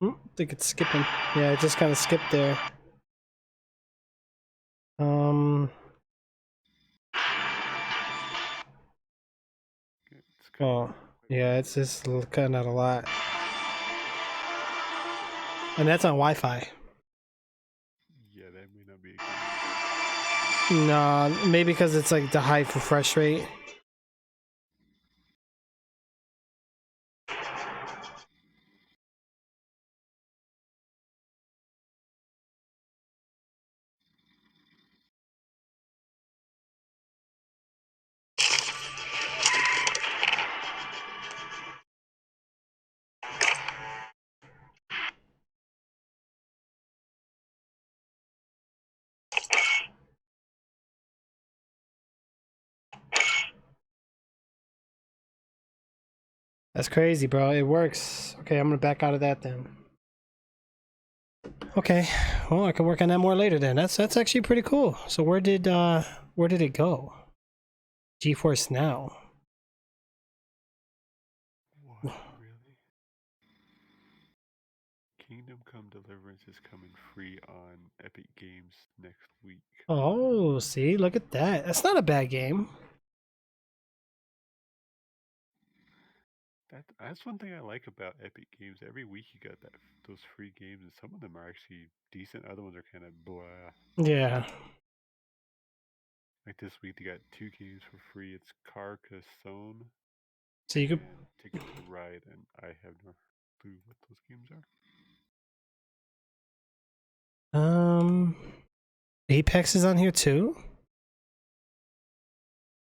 I think it's skipping. Yeah, it just kind of skipped there. Oh, yeah, it's just cutting out a lot. And that's on Wi-Fi. Yeah, that may not be a good. No, maybe because it's like the high refresh rate. That's crazy, bro. It works. Okay, I'm gonna back out of that then. Okay, well, I can work on that more later then. That's actually pretty cool. So where did it go? GeForce Now. What, really? Kingdom Come Deliverance is coming free on Epic Games next week. Oh, see, look at that. That's not a bad game. That's one thing I like about Epic Games. Every week you got those free games, and some of them are actually decent. Other ones are kind of blah. Yeah. Like this week they got 2 games for free. It's Carcassonne So you could and Ticket to Ride, and I have no clue what those games are. Apex is on here too.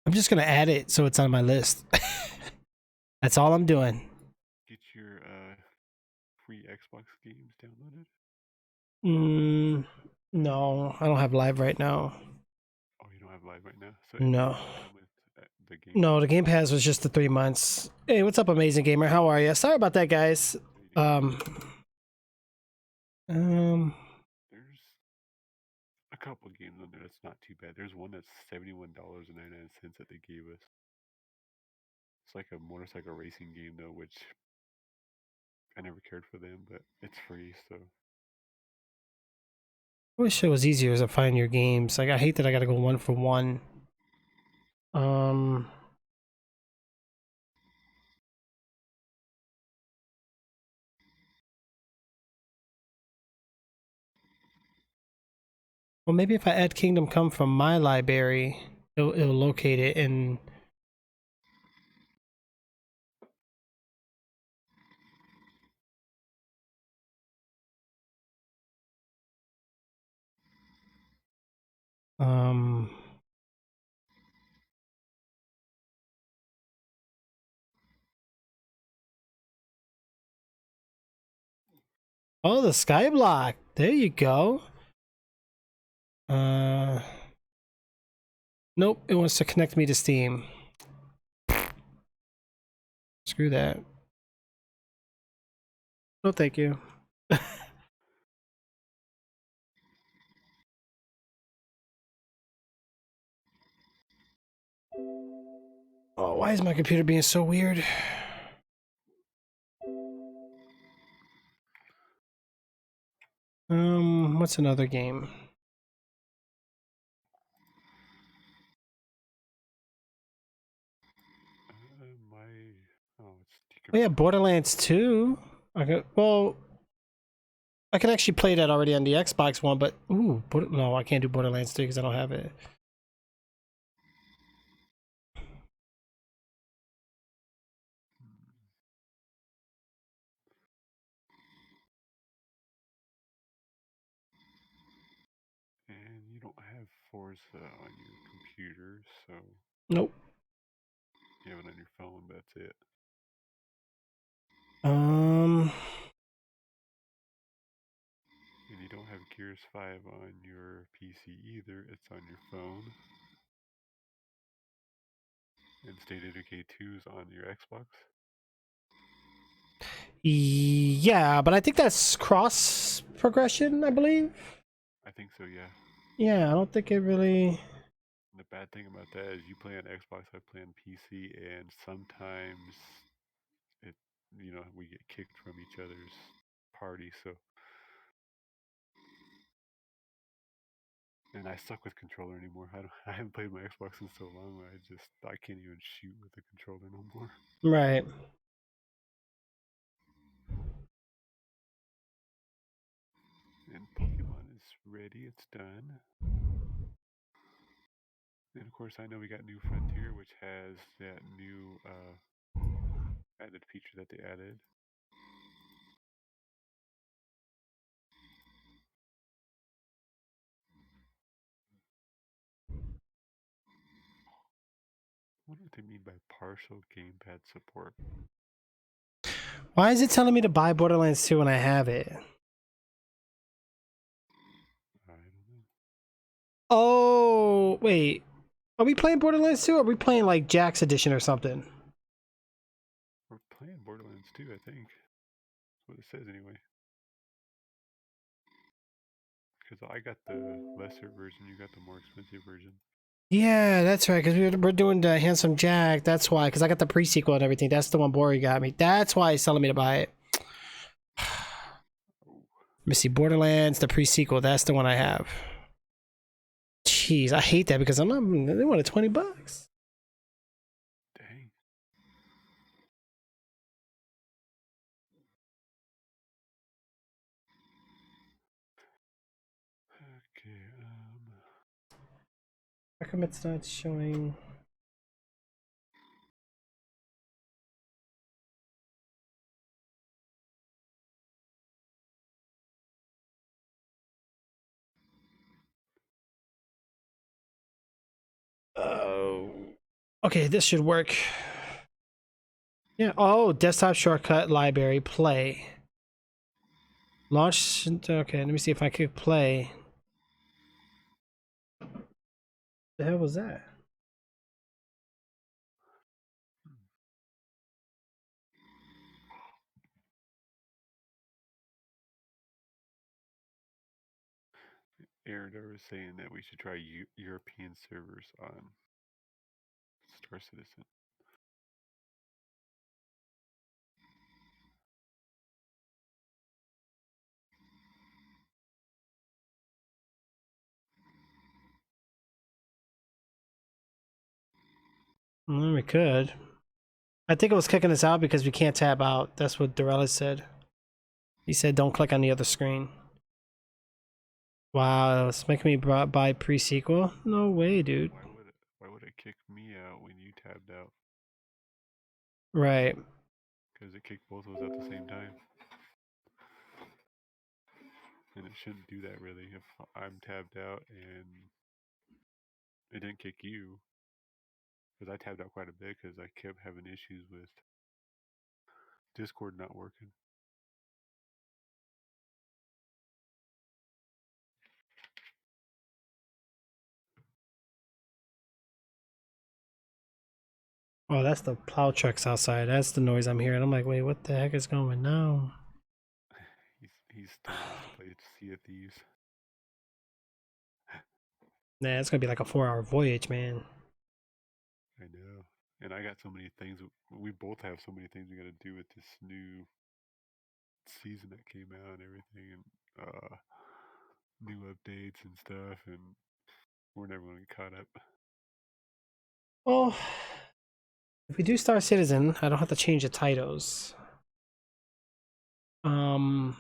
I'm just gonna add it so it's on my list. That's all I'm doing. Get your free Xbox games downloaded. No, I don't have live right now. Oh, you don't have live right now. So No. The game. No, the Game Pass was just the 3 months. Hey, what's up, Amazing Gamer? How are you? Sorry about that, guys. There's a couple games on there that's not too bad. There's one that's $71.99 that they gave us. It's like a motorcycle racing game though, which I never cared for them, but it's free, so. I wish it was easier to find your games. Like, I hate that I gotta go 1 for 1. Well, maybe if I add Kingdom Come from my library, it'll locate it and. Oh, the Skyblock. There you go. Nope, it wants to connect me to Steam. Screw that. No, thank you. Oh, why is my computer being so weird? What's another game? Oh yeah, Borderlands 2. Okay, well, I can actually play that already on the Xbox One, but ooh, no, I can't do Borderlands 3 because I don't have it. And you don't have Forza on your computer, so Nope. you have it on your phone, but that's it. And you don't have Gears 5 on your PC either, it's on your phone. And State of Decay 2's on your Xbox. Yeah, but I think that's cross progression, I believe. I think so, yeah. Yeah, I don't think it really. The bad thing about that is you play on Xbox, I play on PC, and sometimes it, we get kicked from each other's party, so. And I suck with controller anymore. I haven't played my Xbox in so long. I can't even shoot with the controller no more. Right. And Pokemon is ready. It's done. And of course, I know we got New Frontier, which has that new added feature that they added. I wonder what they mean by partial gamepad support. Why is it telling me to buy Borderlands 2 when I have it? I don't know. Oh, wait. Are we playing Borderlands 2 or are we playing like Jack's Edition or something? We're playing Borderlands 2, I think. That's what it says anyway. Because I got the lesser version, you got the more expensive version. Yeah, that's right, because we're doing the Handsome Jack. That's why, because I got the pre-sequel and everything. That's the one Bori got me. That's why he's telling me to buy it. Let me see, Borderlands, the pre-sequel. That's the one I have. Jeez, I hate that because they wanted $20. Dang. Okay, How come it's not showing? Oh. Okay, this should work. Yeah. Oh, desktop shortcut library play. Launch. Okay, let me see if I could play. The hell was that? Aaron was saying that we should try European servers on Star Citizen. We could. I think it was kicking us out because we can't tab out. That's what Dorella said. He said don't click on the other screen. Wow, it's making me buy pre-sequel? No way, dude. Why would it kick me out when you tabbed out? Right. Because it kicked both of us at the same time. And it shouldn't do that really if I'm tabbed out and it didn't kick you. Because I tabbed out quite a bit because I kept having issues with Discord not working. Oh, that's the plow trucks outside. That's the noise I'm hearing. I'm like, wait, what the heck is going on? He's still wants to play Sea of Thieves. Nah, it's gonna be like a 4-hour voyage, man. I know. And I got so many things. We both have so many things we gotta do with this new season that came out and everything, and new updates and stuff, and we're never gonna get caught up. Well, if we do Star Citizen, I don't have to change the titles. We can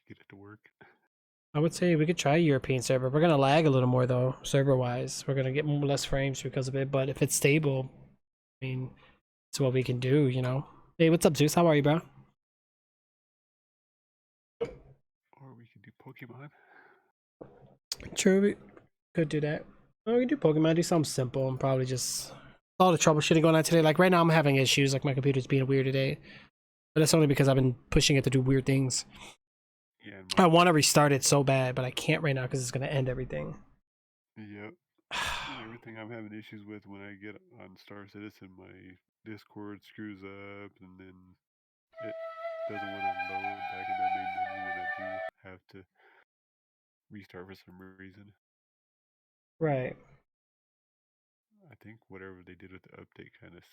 get it to work. I would say we could try European server. We're gonna lag a little more though, server-wise. We're gonna get less frames because of it, but if it's stable, I mean, it's what we can do, you know. Hey, what's up, Zeus? How are you, bro? Or we can do Pokemon. True, we could do that. Or we can do Pokemon, do something simple, and probably just all the troubleshooting going on today. Like right now, I'm having issues. Like my computer's being weird today, but that's only because I've been pushing it to do weird things. Yeah. I want to restart it so bad, but I can't right now because it's gonna end everything. Yep. Everything I'm having issues with when I get on Star Citizen, my Discord screws up, and then it doesn't want to load back in the main menu when I do have to restart for some reason. Right. I think whatever they did with the update kind of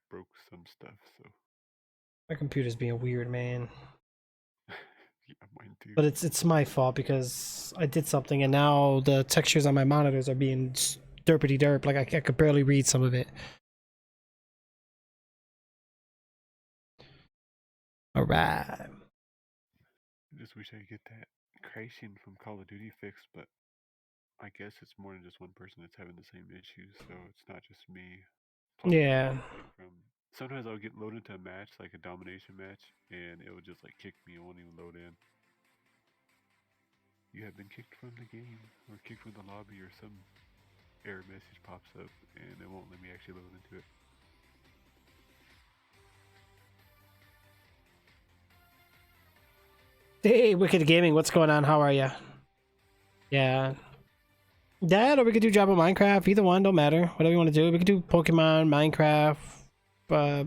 broke some stuff, so. My computer's being weird, man. Yeah, mine too. But it's my fault because I did something and now the textures on my monitors are being derpity derp. Like I could barely read some of it. All right. I just wish I could get that crashing from Call of Duty fixed, but I guess it's more than just one person that's having the same issues, so it's not just me. Plus, Yeah. sometimes I'll get loaded into a match, like a domination match, and it will just like kick me. It won't even load in. You have been kicked from the game, or kicked from the lobby, or some error message pops up, and it won't let me actually load into it. Hey, Wicked Gaming, what's going on? How are you? Yeah. That, or we could do Java Minecraft. Either one, don't matter. Whatever you want to do. We could do Pokemon, Minecraft. I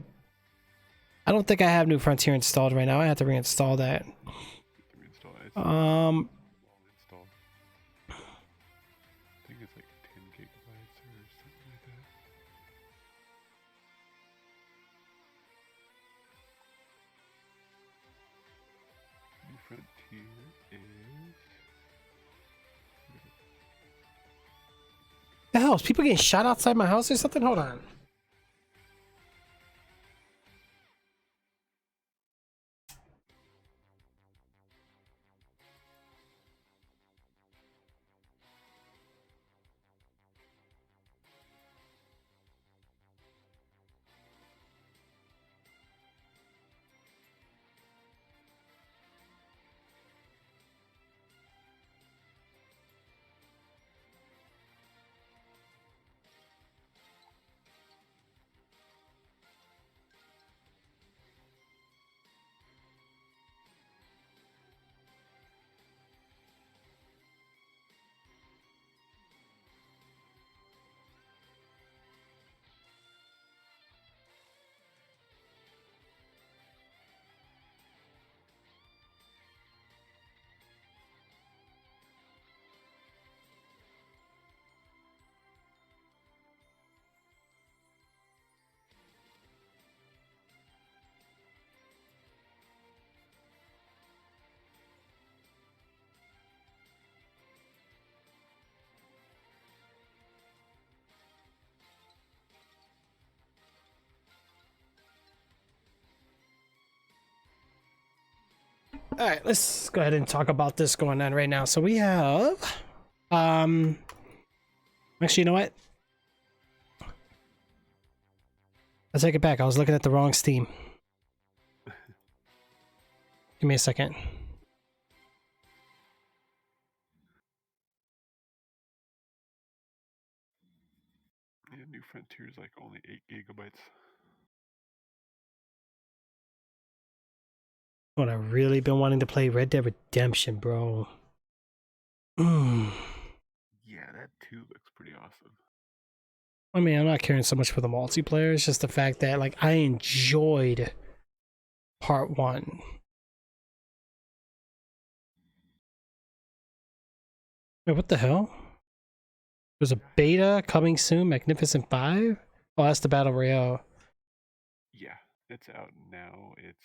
don't think I have New Frontier installed right now. I have to reinstall that. Install it. Installed. I think it's like 10 gigabytes or something like that. New Frontier is. The hell, is people getting shot outside my house or something? Hold on. All right, let's go ahead and talk about this going on right now. So we have, actually, you know what? I'll take it back. I was looking at the wrong Steam. Give me a second. Yeah, New Frontier is like only 8 gigabytes. What I've really been wanting to play Red Dead Redemption, bro. Yeah, that too looks pretty awesome. I mean, I'm not caring so much for the multiplayer. It's just the fact that, like, I enjoyed part 1. Wait, what the hell? There's a beta coming soon, Magnificent 5? Oh, that's the Battle Royale. Yeah, it's out now. It's...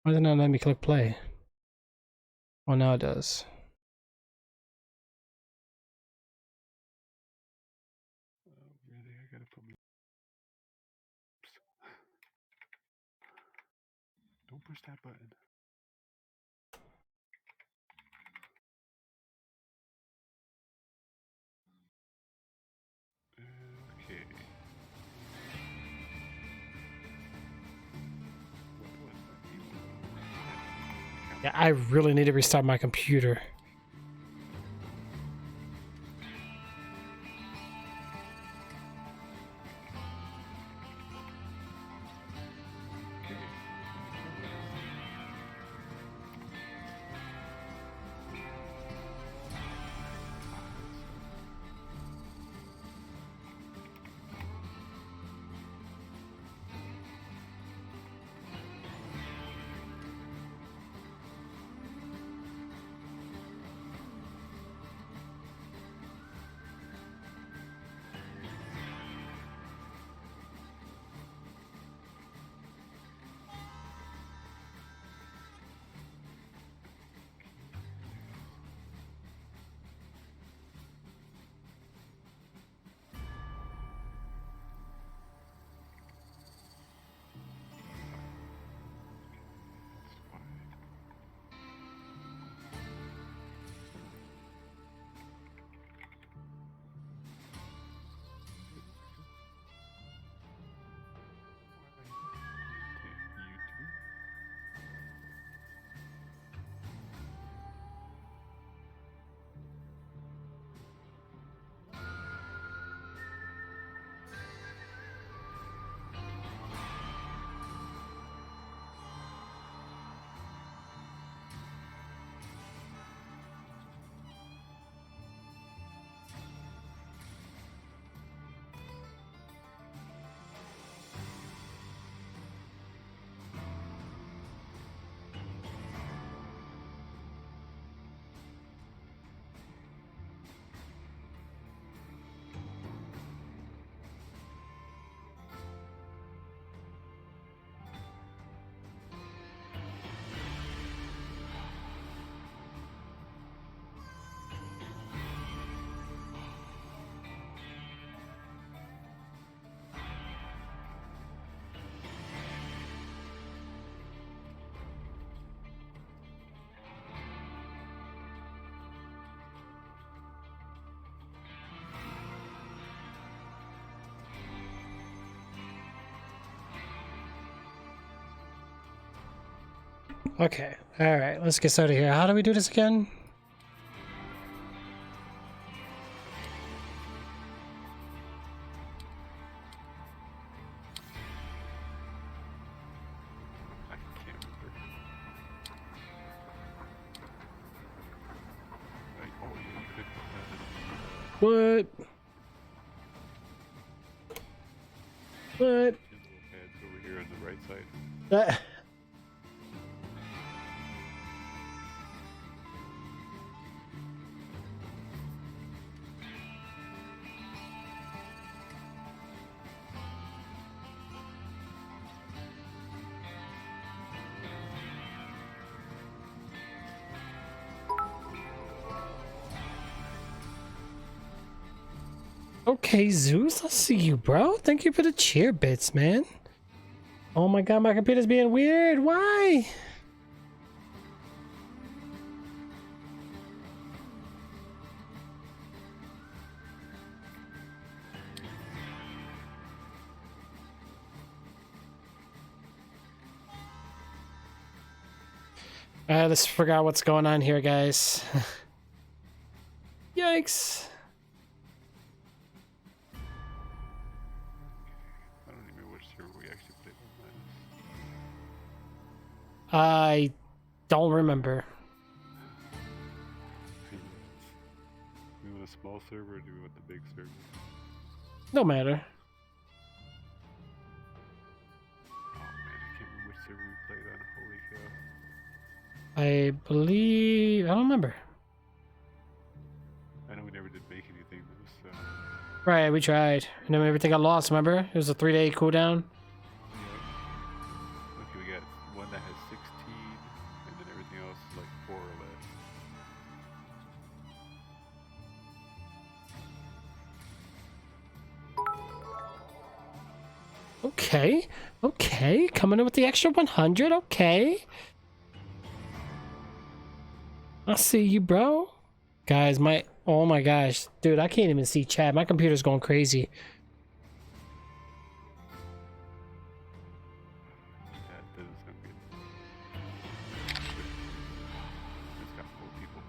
Why did it not let me click play? Oh, now it does. Really, I gotta put me... Don't push that button. Okay. Yeah, I really need to restart my computer. Okay, alright, let's get started here. How do we do this again? I can't remember. Like, oh, yeah, you could put that in What? What? the little pads over here on the right side. Okay, Zeus, I see you, bro. Thank you for the cheer bits, man. Oh my god, my computer's being weird. Why? Let's figure out what's going on here, guys. Yikes. I don't even remember which server we actually played on. I don't remember. Do we want a small server or do we want the big server? No matter. Oh man, I can't remember which server we played on. Holy cow. I believe... I don't remember. I know we never did make anything though, so... Right, we tried. And then everything got lost, remember? It was a 3-day cooldown. Yep. Okay, we got one that has 16, and then everything else is like 4 or less. Okay. Okay. Coming in with the extra 100. Okay. I see you, bro. Guys, oh my gosh. Dude, I can't even see chat. My computer's going crazy. That doesn't sound good. It's got 4 people.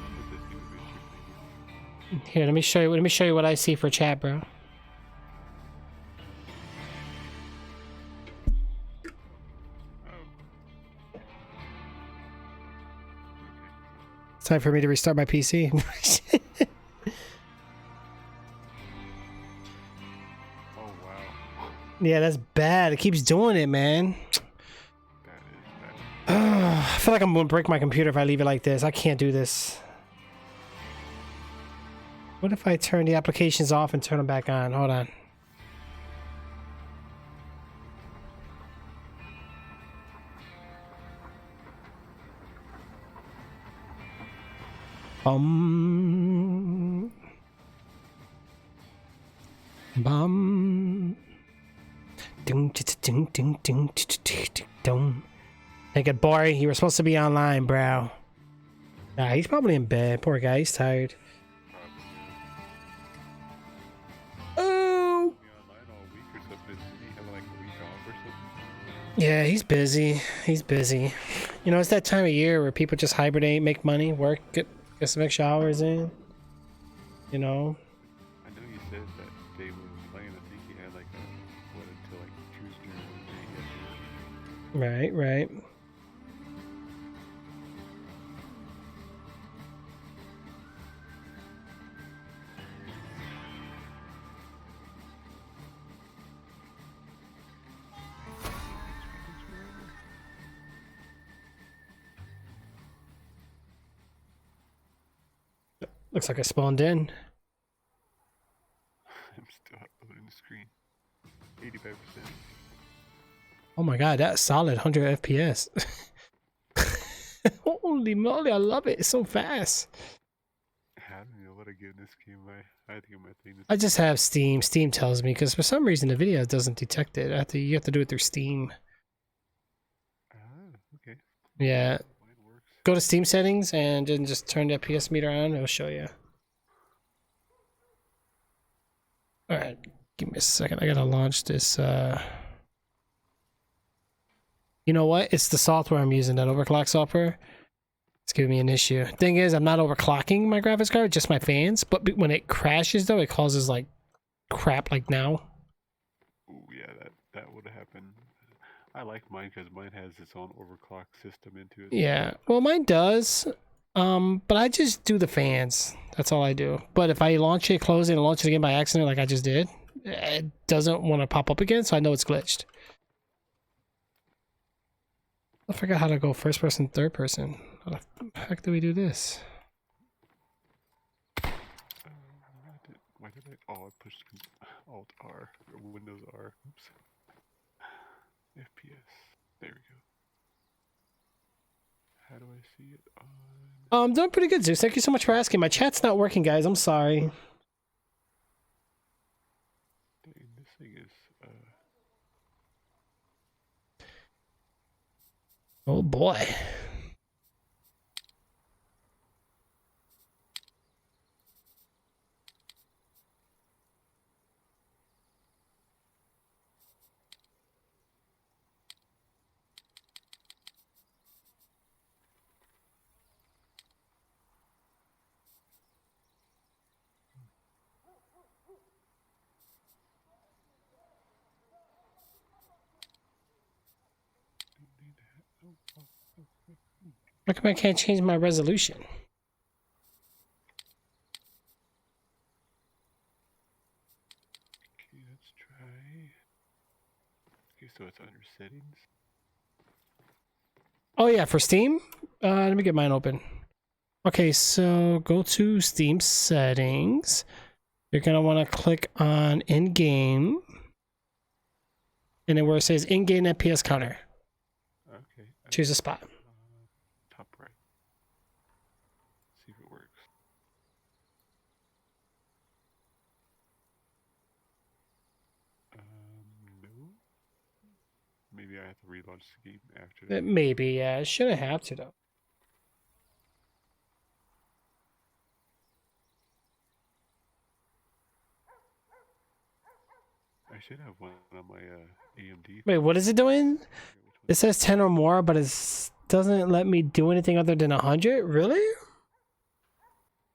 Put this individual thing. Here, let me show you what I see for chat, bro. It's time for me to restart my PC. Oh wow. Yeah, that's bad. It keeps doing it, man. That is bad. I feel like I'm gonna break my computer if I leave it like this. I can't do this. What if I turn the applications off and turn them back on? Hold on. Bum. Ding, ding, ding, ding, ding, ding. Hey, good boy. You were supposed to be online, bro. Nah, he's probably in bed. Poor guy. He's tired. Oh. Yeah, he's busy. He's busy. You know, it's that time of year where people just hibernate, make money, work, get some extra hours in. You know? I know you said that they were playing. I think he had like until like Tuesday or Wednesday. Right, right. Looks like I spawned in. I'm still uploading the screen. 85%. Oh my god, that's solid 100 FPS. Holy moly, I love it. It's so fast. I don't know what I give this game. I think I might think this. I just have Steam. Steam tells me because for some reason the video doesn't detect it. You have to do it through Steam. Ah, okay. Yeah. Mine works. Go to Steam settings and then just turn the FPS meter on. It'll show you. All right, give me a second. I gotta launch this. You know what? It's the software I'm using, that overclock software. It's giving me an issue. Thing is, I'm not overclocking my graphics card, just my fans. But when it crashes, though, it causes like crap like now. Ooh, yeah, that would happen. I like mine because mine has its own overclock system into it. Yeah, well, mine does. But I just do the fans. That's all I do. But if I launch it, close it, and launch it again by accident, like I just did, it doesn't want to pop up again, so I know it's glitched. I forgot how to go first person, third person. How the heck do we do this? Why did I? Oh, I pushed Alt R or Windows R. Oops. FPS. There we go. How do I see it on? I'm doing pretty good, Zeus. Thank you so much for asking. My chat's not working, guys. I'm sorry. Dang, this thing is. Oh boy. How come I can't change my resolution? Okay, let's try. Okay, so it's under settings. Oh yeah, for Steam? Let me get mine open. Okay, so go to Steam settings. You're gonna want to click on in-game. And then where it says in-game FPS counter. Okay. Choose a spot. Top right. See if it works. No. Maybe I have to relaunch the game after that. Maybe, yeah. It shouldn't have to though. I should have one on my AMD. Wait, what is it doing? It says 10 or more, but it doesn't let me do anything other than 100? Really?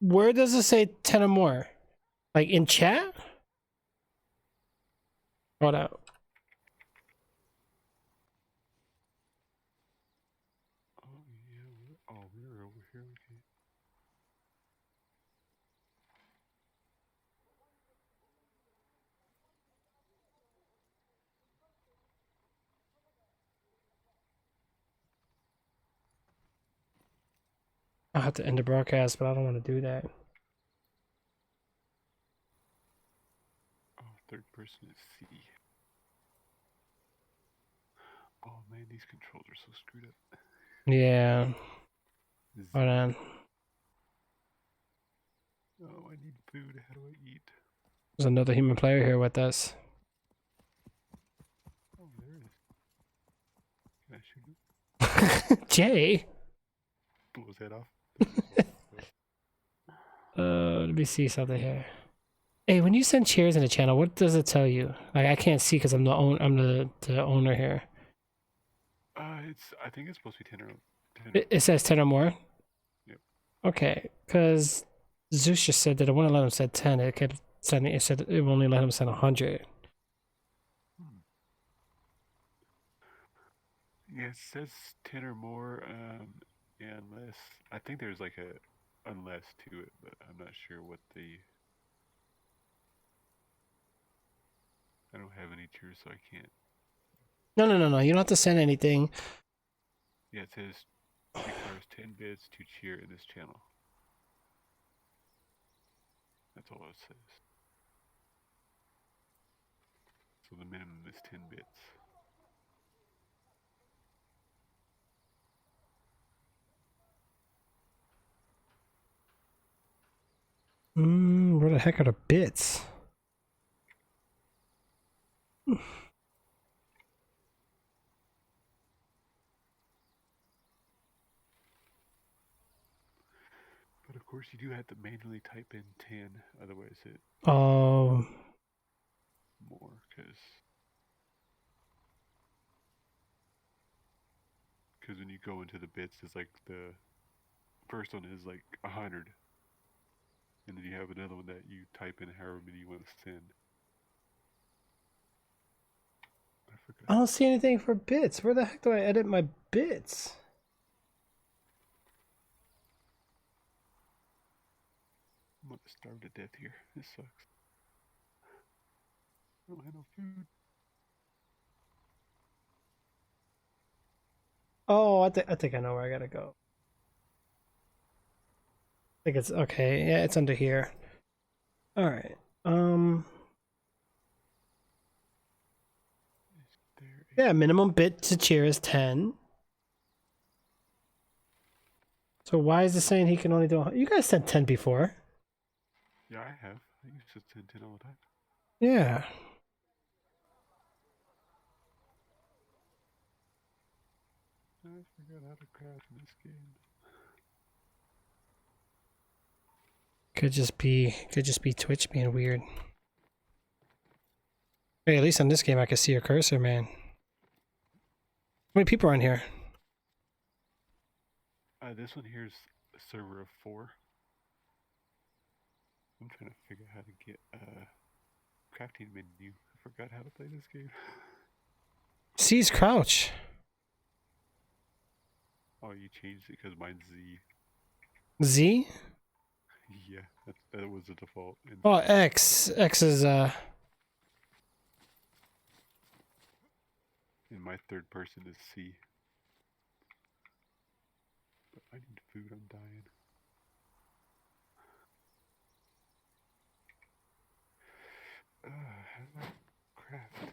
Where does it say 10 or more? Like in chat? Hold out. Oh yeah. Oh, we're over here. Okay. I'll have to end the broadcast, but I don't want to do that. Oh, third person is C. Oh man, these controls are so screwed up. Yeah. Z. Hold on. Oh, I need food. How do I eat? There's another human player here with us. Oh, there it is. Can I shoot it? Jay? Blow his head off. Let me see something here. Hey, when you send chairs in the channel, what does it tell you? Like I can't see because I'm the owner here. I think it's supposed to be 10 or 10. It says 10 or more? Yep. Okay, because Zeus just said that it wouldn't let him set 10. It kept sending, it said it only let him send 100. Yeah, it says 10 or more, unless, I think there's like a unless to it, but I'm not sure what I don't have any tiers, so I can't. No. You don't have to send anything. Yeah, it says requires 10 bits to cheer in this channel. That's all it says. So the minimum is 10 bits. Where the heck are the bits? But of course, you do have to manually type in 10, otherwise it Oh, more, because when you go into the bits, it's like the first one is like 100, and then you have another one that you type in however many you want to send. I forgot. I don't see anything for bits. Where the heck do I edit my bits? I'm about to starve to death here. This sucks. I don't have no food. Oh, I think I know where I gotta go. I think it's okay. Yeah, it's under here. All right. Yeah, minimum bit to cheer is 10. So why is it saying he can only do? You guys said 10 before. Yeah, I have. I used to send 10 all the time. Yeah. I forgot how to craft in this game. Could just be Twitch being weird. Hey, at least on this game I can see your cursor, man. How many people are in here? This one here is a server of 4. I'm trying to figure out how to get crafting menu. I forgot how to play this game. Seize crouch. Oh, you changed it because mine's Z. Z? Yeah, that was the default. Oh, X. X is And my third person is C. But I need food. I'm dying. How do I craft?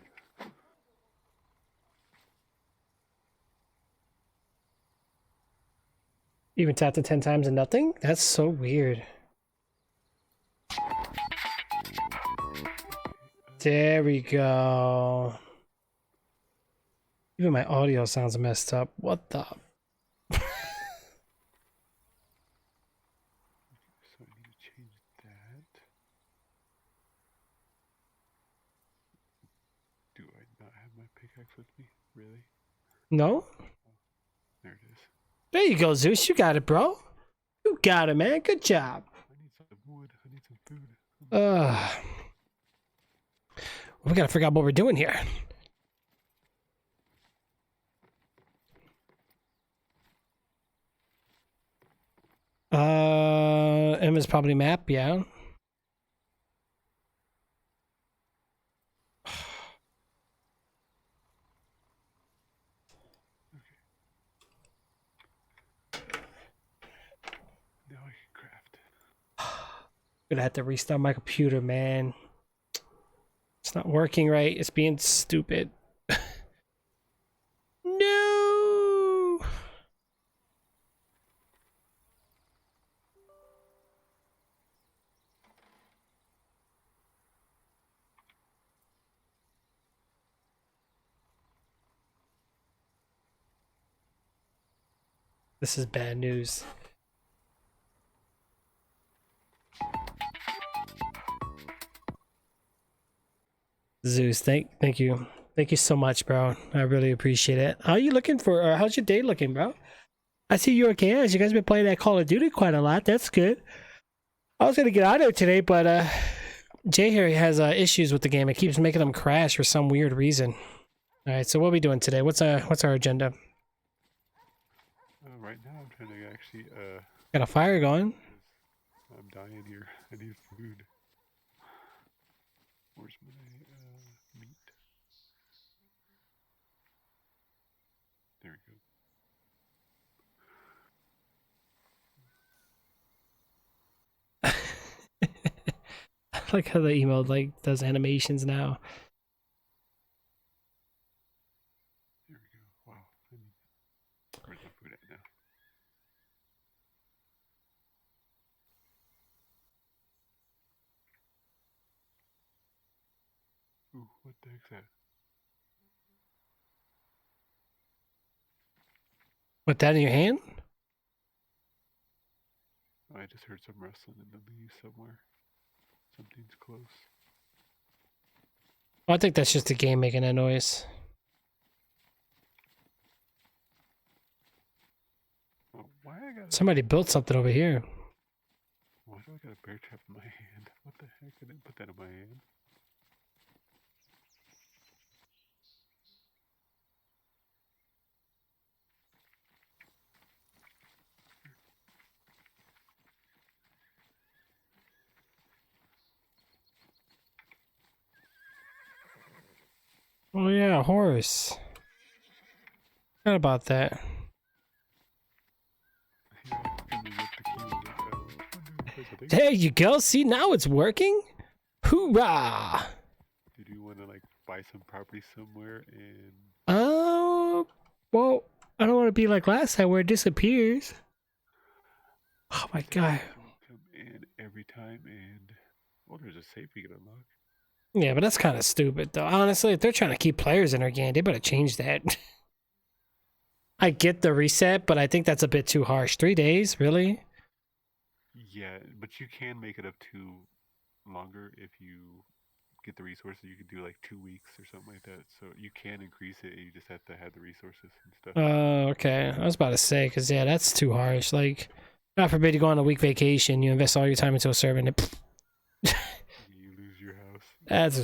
even tapped it 10 times and nothing? That's so weird. There we go. Even my audio sounds messed up. What the? So I need to change that. Do I not have my pickaxe with me? Really? No? There it is. There you go, Zeus. You got it, bro. You got it, man. Good job. I need some wood. I need some food. We gotta figure out what we're doing here. M is probably map, yeah. Now I can craft. Gonna have to restart my computer, man. It's not working right. It's being stupid. No. This is bad news. Zeus, thank you so much, bro. I really appreciate it. How are you looking for? How's your day looking, bro? I see you're okay. As you guys been playing that Call of Duty quite a lot. That's good. I was gonna get out of there today, but Jay here has issues with the game. It keeps making him crash for some weird reason. All right, so what are we doing today? What's our agenda? Right now I'm trying to actually Got a fire going. I'm dying here. I need food. Where's my meat? There we go. I like how the email does animations now. There we go. Wow. Where's my food at now? Ooh, what the heck's that? With that in your hand? Oh, I just heard some rustling in the leaves somewhere. Something's close. Well, I think that's just the game making that noise. Oh, why I got? Somebody built something over here. Why do I got a bear trap in my hand? What the heck? I didn't put that in my hand. Oh yeah, horse. Forgot about that. There you go. See, now it's working. Hoorah! Did you want to like buy some property somewhere and? Well, I don't want to be like last time where it disappears. Oh my god. Come in every time and well, there's a safe we can unlock. Yeah, but that's kind of stupid though. Honestly, if they're trying to keep players in their game, they better change that. I get the reset, but I think that's a bit too harsh. 3 days, really? Yeah, but you can make it up to longer if you get the resources. You could do like 2 weeks or something like that. So you can increase it. You just have to have the resources and stuff. Oh, okay. I was about to say, because yeah, that's too harsh. Like, God forbid you go on a week vacation, you invest all your time into a server, and you lose your house.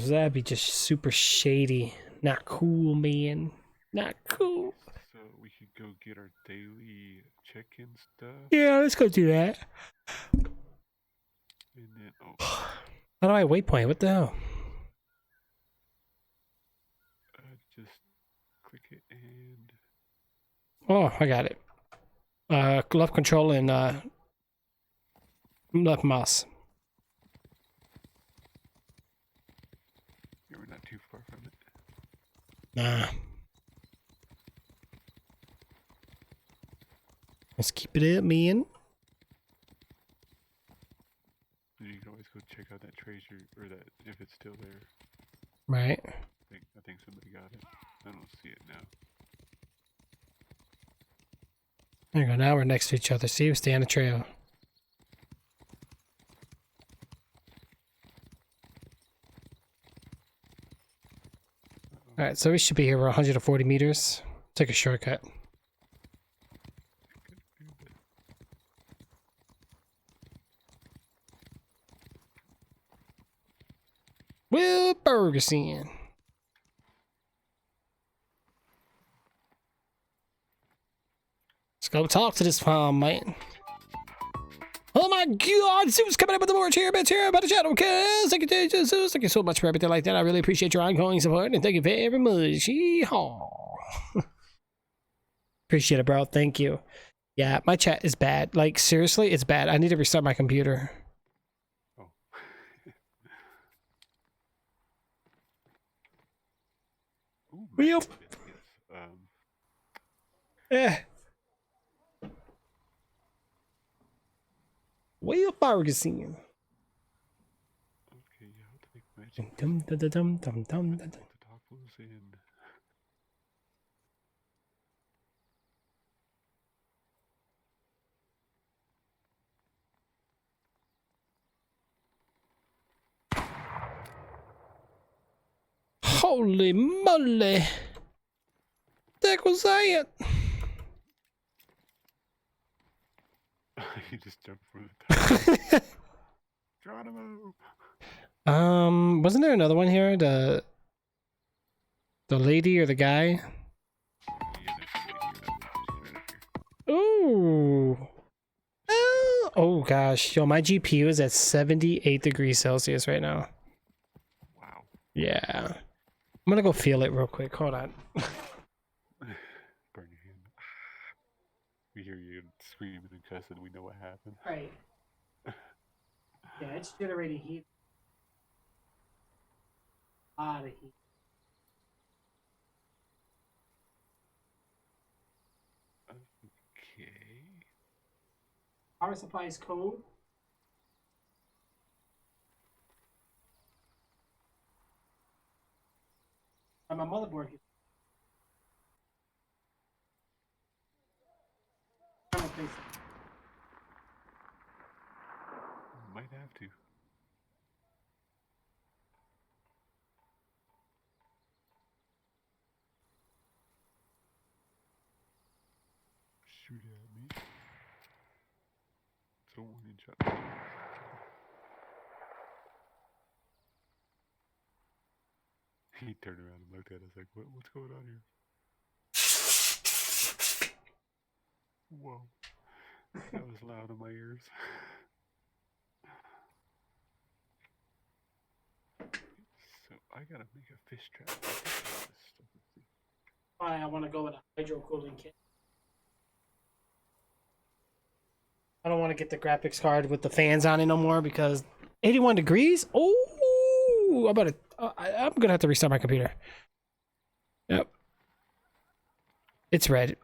That'd be just super shady. Not cool, man. Not cool. So we could go get our daily check-in stuff. Yeah, let's go do that. And then, oh, How do I waypoint? What the hell? just click it and. Oh, I got it. Left control and left mouse. Yeah, we're not too far from it. Nah. Let's keep it up, man. You can always go check out that treasure, or that if it's still there. Right. I think somebody got it. I don't see it now. There you go. Now we're next to each other. See, we stay on the trail. All right, so we should be here. We're 140 meters. Take a shortcut. Will Ferguson. Let's go talk to this farm man. Oh my God, Zeus coming up with the more cheer, bitch, here about the shadow cast. Thank you, Zeus. Thank you so much for everything like that. I really appreciate your ongoing support, and thank you very much. Yeehaw. Appreciate it, bro. Thank you. Yeah, my chat is bad. Like, seriously, it's bad. I need to restart my computer. Oh. Ooh, Real. Eh. Will Ferguson. Okay, yeah, I'll take magic. Dum dum dum dum dum dum. The tacos and. Holy moly! That was it. He just jumped for the top. Geronimo! Wasn't there another one here? The lady or the guy? Yeah, there's somebody here. Right up here. Ooh. Oh gosh, yo, my GPU is at 78 degrees Celsius right now. Wow. Yeah. I'm gonna go feel it real quick. Hold on. Burn your hand. We hear you screaming and cussing. We know what happened. Right. Yeah, it's generating heat. A lot of heat. Okay. Power supply is cold. And my motherboard here. Might have to. Shoot at me. So one shot. He turned around and looked at us like, what's going on here? Whoa. That was loud in my ears. So I gotta make a fish trap. I want to go with a hydro cooling kit. I don't want to get the graphics card with the fans on it no more because 81 degrees. Oh, I'm gonna have to restart my computer. Yep, it's red.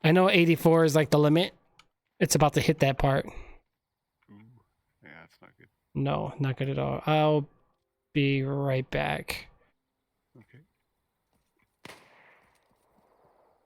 I know 84 is like the limit. It's about to hit that part. Ooh, yeah, that's not good. No, not good at all. I'll be right back.